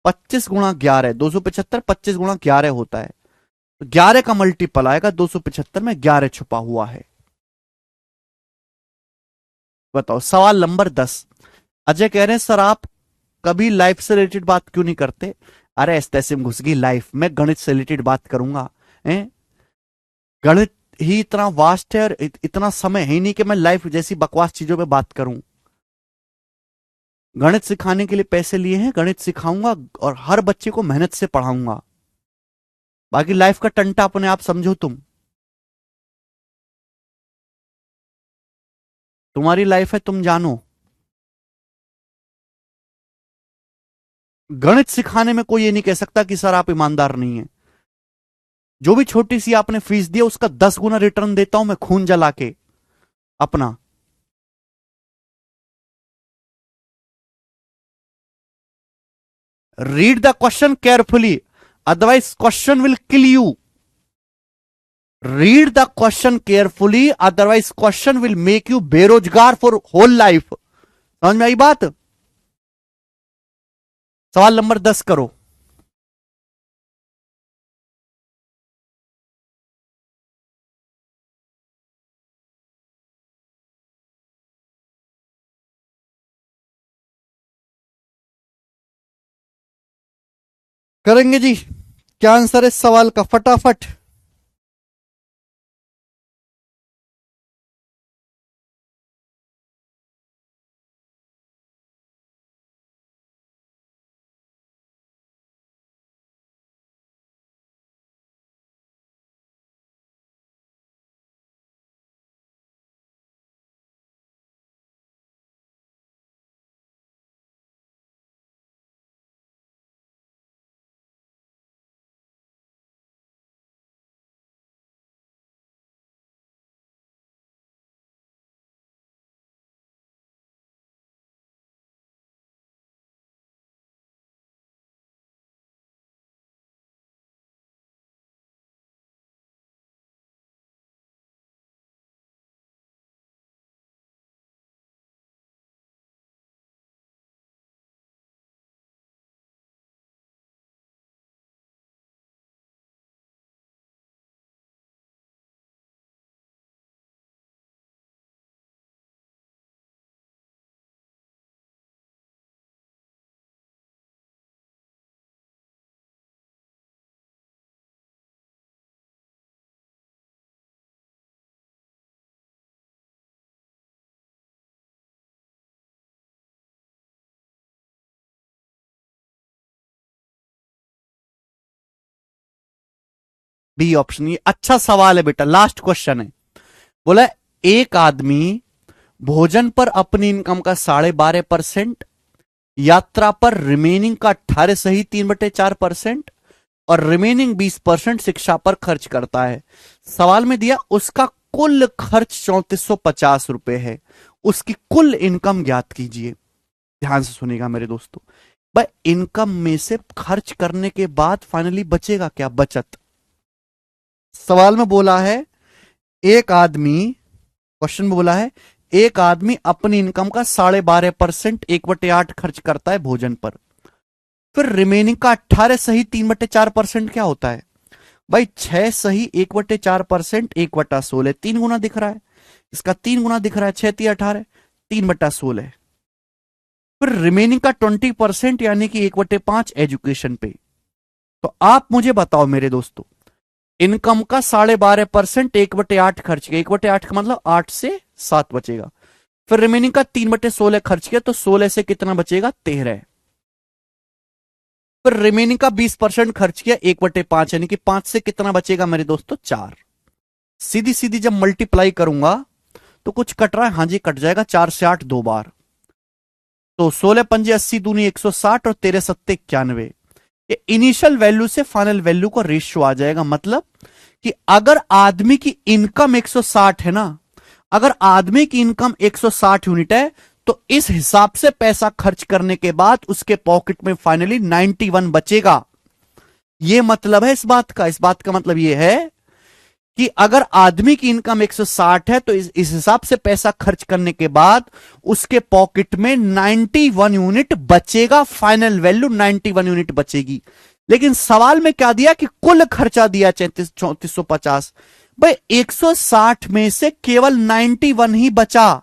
25 × 11, 275 25 × 11 होता है। तो 11 का मल्टीपल आएगा 275 में, 11 छुपा हुआ है। बताओ सवाल नंबर 10। अजय कह रहे हैं सर आप कभी लाइफ से रिलेटेड बात क्यों नहीं करते? अरे ऐसे में घुस गई लाइफ, मैं गणित से रिलेटेड बात करूंगा। गणित ही इतना वास्ट है और इतना समय है ही नहीं कि मैं लाइफ जैसी बकवास चीजों पे बात करूं। गणित सिखाने के लिए पैसे लिए हैं, गणित सिखाऊंगा और हर बच्चे को मेहनत से पढ़ाऊंगा। बाकी लाइफ का टंटा अपने आप समझो तुम। तुम्हारी लाइफ है, तुम जानो। गणित सिखाने में कोई ये नहीं कह सकता कि सर आप ईमानदार नहीं है। जो भी छोटी सी आपने फीस दी उसका 10 गुना रिटर्न देता हूं मैं, खून जला के अपना। Read the question carefully, otherwise question will kill you. Read the question carefully, otherwise question will make you बेरोजगार फॉर होल लाइफ। समझ में आई बात? सवाल नंबर 10 करो। करेंगे जी। क्या आंसर है इस सवाल का? फटाफट। बी ऑप्शन, ये अच्छा सवाल है बेटा, लास्ट क्वेश्चन है। बोला एक आदमी भोजन पर अपनी इनकम का 12.5%, यात्रा पर रिमेनिंग का 18 सही 3/4% और रिमेनिंग 20% शिक्षा पर खर्च करता है। सवाल में दिया उसका कुल खर्च 3450 रुपए है। उसकी कुल इनकम ज्ञात कीजिए। ध्यान से सुनिएगा मेरे दोस्तों। भाई इनकम में से खर्च करने के बाद फाइनली बचेगा क्या? बचत। सवाल में बोला है एक आदमी, क्वेश्चन में बोला है एक आदमी अपनी इनकम का 12.5% 1/8 खर्च करता है भोजन पर, फिर रिमेनिंग का 18 सही 3/4% क्या होता है भाई? 6 सही 1/4% 1/16, 3 गुना दिख रहा है, इसका 3 गुना दिख रहा है, 6 3 18, 3/16। फिर रिमेनिंग का 20% यानी कि 1/5 एजुकेशन पे। तो आप मुझे बताओ मेरे दोस्तों, इनकम का 12.5% 1/8 खर्च किया, 1/8 का मतलब 8 से 7 बचेगा। फिर रिमेनिंग का 3/16 खर्च किया, तो 16 से कितना बचेगा? 13। फिर रिमेनिंग का 20% खर्च किया 1/5 यानी कि 5 से कितना बचेगा मेरे दोस्तों? 4। सीधी सीधी जब मल्टीप्लाई करूंगा तो कुछ कट रहा है? हाँ जी कट जाएगा, 4 से 8 दो बार, तो 16 पंजे 80 दूनी 160 और 13 सत्ते 91। ये इनिशियल वैल्यू से फाइनल वैल्यू का रेशियो आ जाएगा। मतलब कि अगर आदमी की इनकम 160 है ना, अगर आदमी की इनकम 160 यूनिट है, तो इस हिसाब से पैसा खर्च करने के बाद उसके पॉकेट में फाइनली 91 बचेगा। यह मतलब है इस बात का, इस बात का मतलब यह है कि अगर आदमी की इनकम 160 है तो इस हिसाब से पैसा खर्च करने के बाद उसके पॉकेट में 91 यूनिट बचेगा, फाइनल वैल्यू 91 यूनिट बचेगी। लेकिन सवाल में क्या दिया कि कुल खर्चा दिया 3450। भाई 160 में से केवल 91 ही बचा,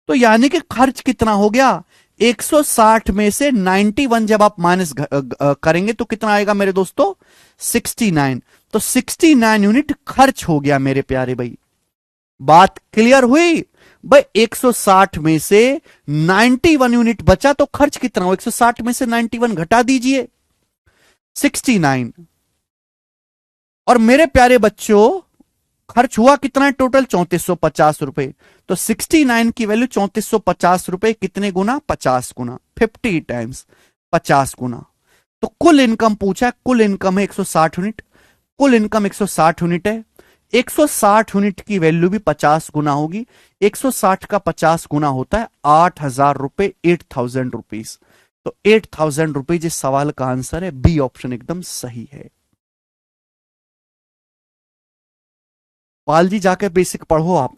तो यानी कि खर्च कितना हो गया? 160 में से 91 जब आप माइनस करेंगे तो कितना आएगा मेरे दोस्तों? 69। तो 69 यूनिट खर्च हो गया मेरे प्यारे भाई। बात क्लियर हुई? भाई 160 में से 91 यूनिट बचा, तो खर्च कितना हो? 160 में से 91 घटा दीजिए, 69। और मेरे प्यारे बच्चों खर्च हुआ कितना है टोटल? 3450 रुपए। तो 69 की वैल्यू 3450 रुपए कितने गुना? 50 गुना, 50 टाइम्स 50 गुना। तो कुल इनकम पूछा है, कुल इनकम है 160 यूनिट, कुल इनकम 160 यूनिट है। 160 यूनिट की वैल्यू भी 50 गुना होगी। 160 का 50 गुना होता है 8000 रुपए, 8000 रुपीज। तो 8000 रुपीज इस सवाल का आंसर है, बी ऑप्शन एकदम सही है। पाल जी जाके बेसिक पढ़ो आप।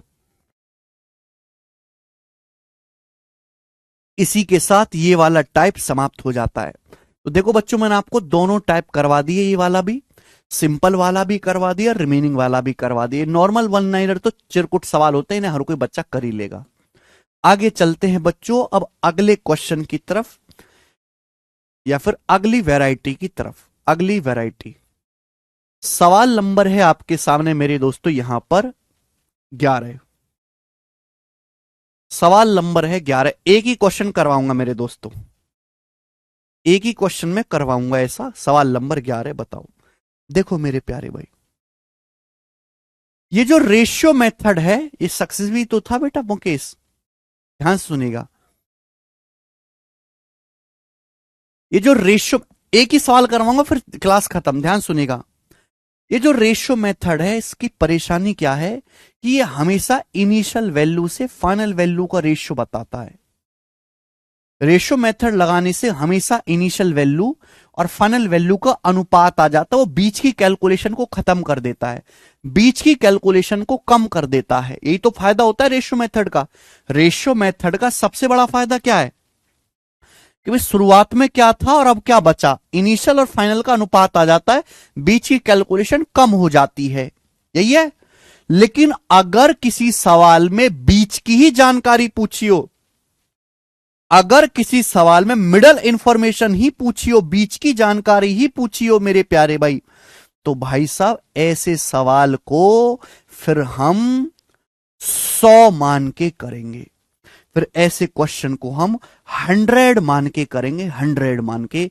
इसी के साथ ये वाला टाइप समाप्त हो जाता है। तो देखो बच्चों, मैंने आपको दोनों टाइप करवा दिए, ये वाला भी सिंपल वाला भी करवा दिया, रिमेनिंग वाला भी करवा दिया। नॉर्मल वन लाइनर तो चिरकुट सवाल होते हैं ना, हर कोई बच्चा कर ही लेगा। आगे चलते हैं बच्चों अब अगले क्वेश्चन की तरफ, या फिर अगली वैरायटी की तरफ। अगली वैरायटी सवाल नंबर है आपके सामने मेरे दोस्तों यहां पर 11। सवाल नंबर है 11। एक ही क्वेश्चन करवाऊंगा मेरे दोस्तों, एक ही क्वेश्चन में करवाऊंगा ऐसा। सवाल नंबर 11 बताओ। देखो मेरे प्यारे भाई, ये जो रेशियो मेथड है ये सक्सेसफुल तो था बेटा मुकेश, ध्यान सुनेगा। ये जो रेशियो, एक ही सवाल करवाऊंगा फिर क्लास खत्म, ध्यान सुनेगा। ये जो रेशियो मेथड है इसकी परेशानी क्या है कि ये हमेशा इनिशियल वैल्यू से फाइनल वैल्यू का रेशियो बताता है। रेशियो मेथड लगाने से हमेशा इनिशियल वैल्यू और फाइनल वैल्यू का अनुपात आ जाता है, वो बीच की कैलकुलेशन को खत्म कर देता है, बीच की कैलकुलेशन को कम कर देता है। यही तो फायदा होता है रेशियो मेथड का। रेशियो मेथड का सबसे बड़ा फायदा क्या है कि भाई शुरुआत में क्या था और अब क्या बचा, इनिशियल और फाइनल का अनुपात आ जाता है, बीच की कैलकुलेशन कम हो जाती है, यही है। लेकिन अगर किसी सवाल में बीच की ही जानकारी पूछी हो, अगर किसी सवाल में मिडल इंफॉर्मेशन ही पूछी हो, बीच की जानकारी ही पूछी हो मेरे प्यारे भाई, तो भाई साहब ऐसे सवाल को फिर हम 100 मान के करेंगे, फिर ऐसे क्वेश्चन को हम 100 मान के करेंगे, 100 मान के,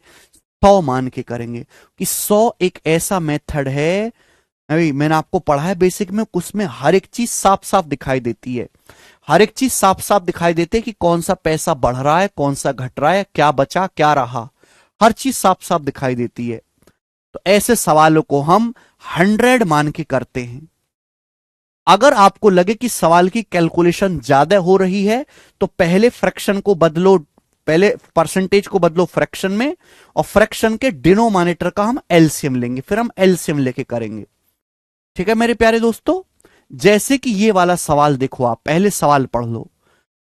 100 मान के करेंगे। कि 100 एक ऐसा मेथड है, मैंने आपको पढ़ा है बेसिक में, उसमें हर एक चीज साफ साफ दिखाई देती है, हर एक चीज साफ साफ दिखाई देती है कि कौन सा पैसा बढ़ रहा है, कौन सा घट रहा है, क्या बचा क्या रहा, हर चीज साफ साफ दिखाई देती है। तो ऐसे सवालों को हम 100 मान के करते हैं। अगर आपको लगे कि सवाल की कैलकुलेशन ज्यादा हो रही है तो पहले फ्रैक्शन को बदलो, पहले परसेंटेज को बदलो फ्रैक्शन में, और फ्रैक्शन के डिनोमिनेटर का हम एलसीएम लेंगे, फिर हम एलसीएम लेके करेंगे। ठीक है मेरे प्यारे दोस्तों। जैसे कि ये वाला सवाल देखो, आप पहले सवाल पढ़ लो।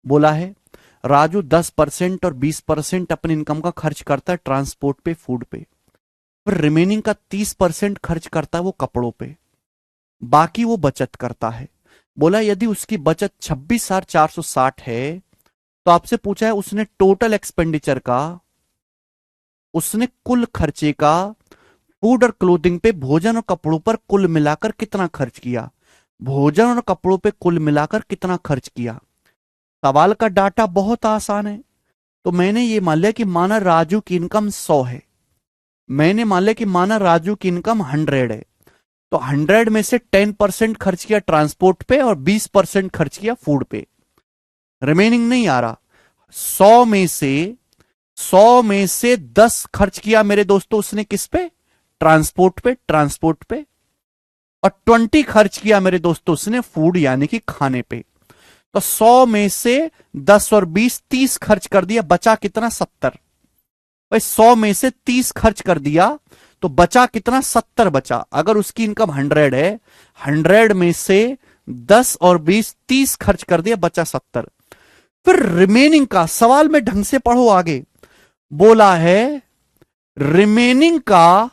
बोला है राजू 10% और 20% अपनी इनकम का खर्च करता है ट्रांसपोर्ट पे, फूड पे, पर रिमेनिंग का 30% खर्च करता है वो कपड़ों पे, बाकी वो बचत करता है। बोला यदि उसकी बचत 26,460 है तो आपसे पूछा है उसने टोटल एक्सपेंडिचर का, उसने कुल खर्चे का फूड और क्लोथिंग पे, भोजन और कपड़ों पर कुल मिलाकर कितना खर्च किया, भोजन और कपड़ों पे कुल मिलाकर कितना खर्च किया। सवाल का डाटा बहुत आसान है। तो मैंने ये मान लिया कि माना राजू की इनकम 100 है, मैंने मान लिया कि माना राजू की इनकम 100 है, तो 100 में से 10% खर्च किया ट्रांसपोर्ट पे और 20% खर्च किया फूड पे, रिमेनिंग नहीं आ रहा। 100 में से 10 खर्च किया मेरे दोस्तों उसने किस पे, ट्रांसपोर्ट पे, ट्रांसपोर्ट पे, और 20 खर्च किया मेरे दोस्तों उसने फूड यानी कि खाने पे। तो 100 में से 10 और 20 30 खर्च कर दिया, बचा कितना, 70। भाई 100 में से 30 खर्च कर दिया तो बचा कितना, 70 बचा। अगर उसकी इनकम 100 है, 100 में से 10 और 20 30 खर्च कर दिया, बचा 70। फिर रिमेनिंग का सवाल में ढंग से पढ़ो आगे। बोला है रिमेनिंग का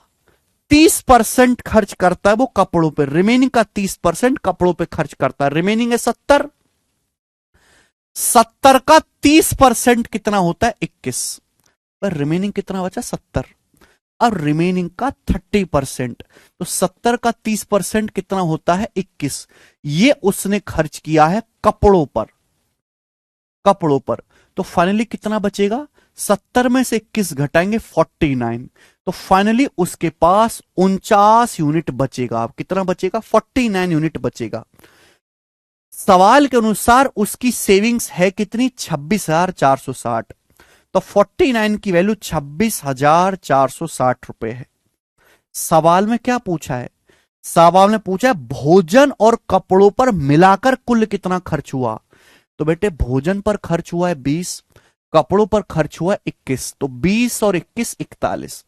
30% खर्च करता है वो कपड़ों पे, रिमेनिंग का 30% कपड़ों पे खर्च करता है। रिमेनिंग है 70, 70 का 30% कितना होता है, 21, पर रिमेनिंग कितना बचा, 70। अब रिमेनिंग का 30%, तो 70 का 30% कितना होता है, 21। ये उसने खर्च किया है कपड़ों पर, कपड़ों पर। तो फाइनली कितना बचेगा, 70 में से 21 घटाएंगे 49, तो फाइनली उसके पास 49 यूनिट बचेगा। अब कितना बचेगा, 49 यूनिट बचेगा। सवाल के अनुसार उसकी सेविंग्स है कितनी, 26,460, तो 49 की वैल्यू 26,460 रुपए है। सवाल में क्या पूछा है, सवाल में पूछा है भोजन और कपड़ों पर मिलाकर कुल कितना खर्च हुआ। तो बेटे भोजन पर खर्च हुआ है 20, कपड़ों पर खर्च हुआ है 21, तो 20 और 21 41।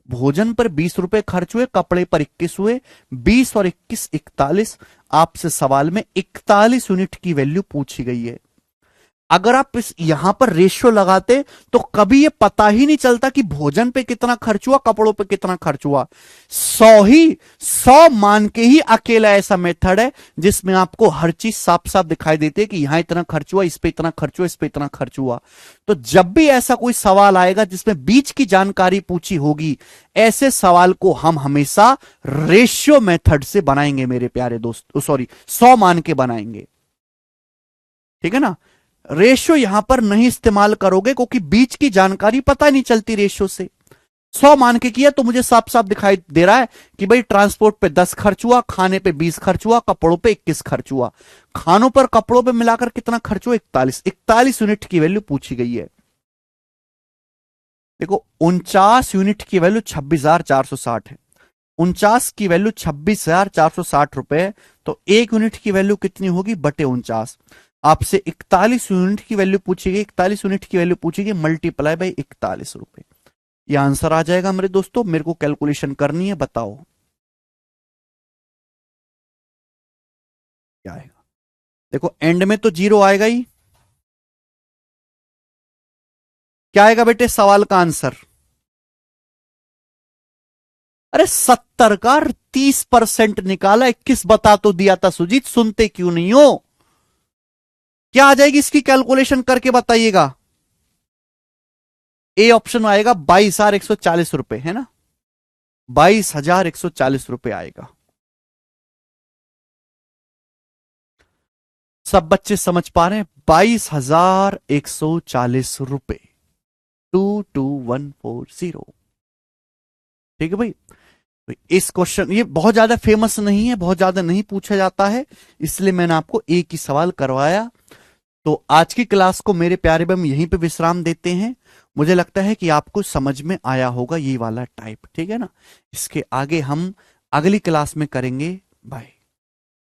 भोजन पर 20 रुपए खर्च हुए, कपड़े पर 21 हुए, 20 और 21 41। आपसे सवाल में 41 यूनिट की वैल्यू पूछी गई है। अगर आप इस यहां पर रेशियो लगाते तो कभी ये पता ही नहीं चलता कि भोजन पे कितना खर्च हुआ, कपड़ों पे कितना खर्च हुआ। 100 मान के ही अकेला ऐसा मेथड है जिसमें आपको हर चीज साफ साफ दिखाई देती है कि यहां इतना खर्च हुआ, इस पे इतना खर्च हुआ, इस पे इतना खर्च हुआ। तो जब भी ऐसा कोई सवाल आएगा जिसमें बीच की जानकारी पूछी होगी, ऐसे सवाल को हम हमेशा रेशियो मेथड से बनाएंगे मेरे प्यारे दोस्त, सॉरी 100 मान के बनाएंगे, ठीक है ना। रेशियो यहां पर नहीं इस्तेमाल करोगे क्योंकि बीच की जानकारी पता नहीं चलती रेशियो से। 100 मान के किया तो मुझे साफ साफ दिखाई दे रहा है कि भाई ट्रांसपोर्ट पे 10 खर्च हुआ, खाने पे 20 खर्च हुआ, कपड़ों पे 21 खर्च हुआ। खानों पर कपड़ों पे मिलाकर कितना खर्च हुआ, 41 यूनिट की वैल्यू पूछी गई है। देखो 49 यूनिट की वैल्यू 26,460 है, 49 की वैल्यू 26,460 रुपए, तो 1 यूनिट की वैल्यू कितनी होगी, बटे 49। आपसे 41 यूनिट की वैल्यू पूछी गई, 41 यूनिट की वैल्यू पूछी गई, मल्टीप्लाई बाई 41 रुपए, ये आंसर आ जाएगा मेरे दोस्तों। मेरे को कैलकुलेशन करनी है, बताओ क्या आएगा। देखो एंड में तो 0 आएगा ही, क्या आएगा बेटे सवाल का आंसर। अरे 70 का 30% निकाला, 21 बता तो दिया था सुजीत, सुनते क्यों नहीं हो। क्या आ जाएगी इसकी कैलकुलेशन करके बताइएगा। ए ऑप्शन आएगा 22,140 रुपए, है ना, 22,140 रुपए आएगा। सब बच्चे समझ पा रहे हैं, 22,140 रुपए, 22140। ठीक है भाई। तो इस क्वेश्चन, ये बहुत ज्यादा फेमस नहीं है, बहुत ज्यादा नहीं पूछा जाता है, इसलिए मैंने आपको एक ही सवाल करवाया। तो आज की क्लास को मेरे प्यारे बम यहीं पे विश्राम देते हैं। मुझे लगता है कि आपको समझ में आया होगा ये वाला टाइप, ठीक है ना। इसके आगे हम अगली क्लास में करेंगे। बाय।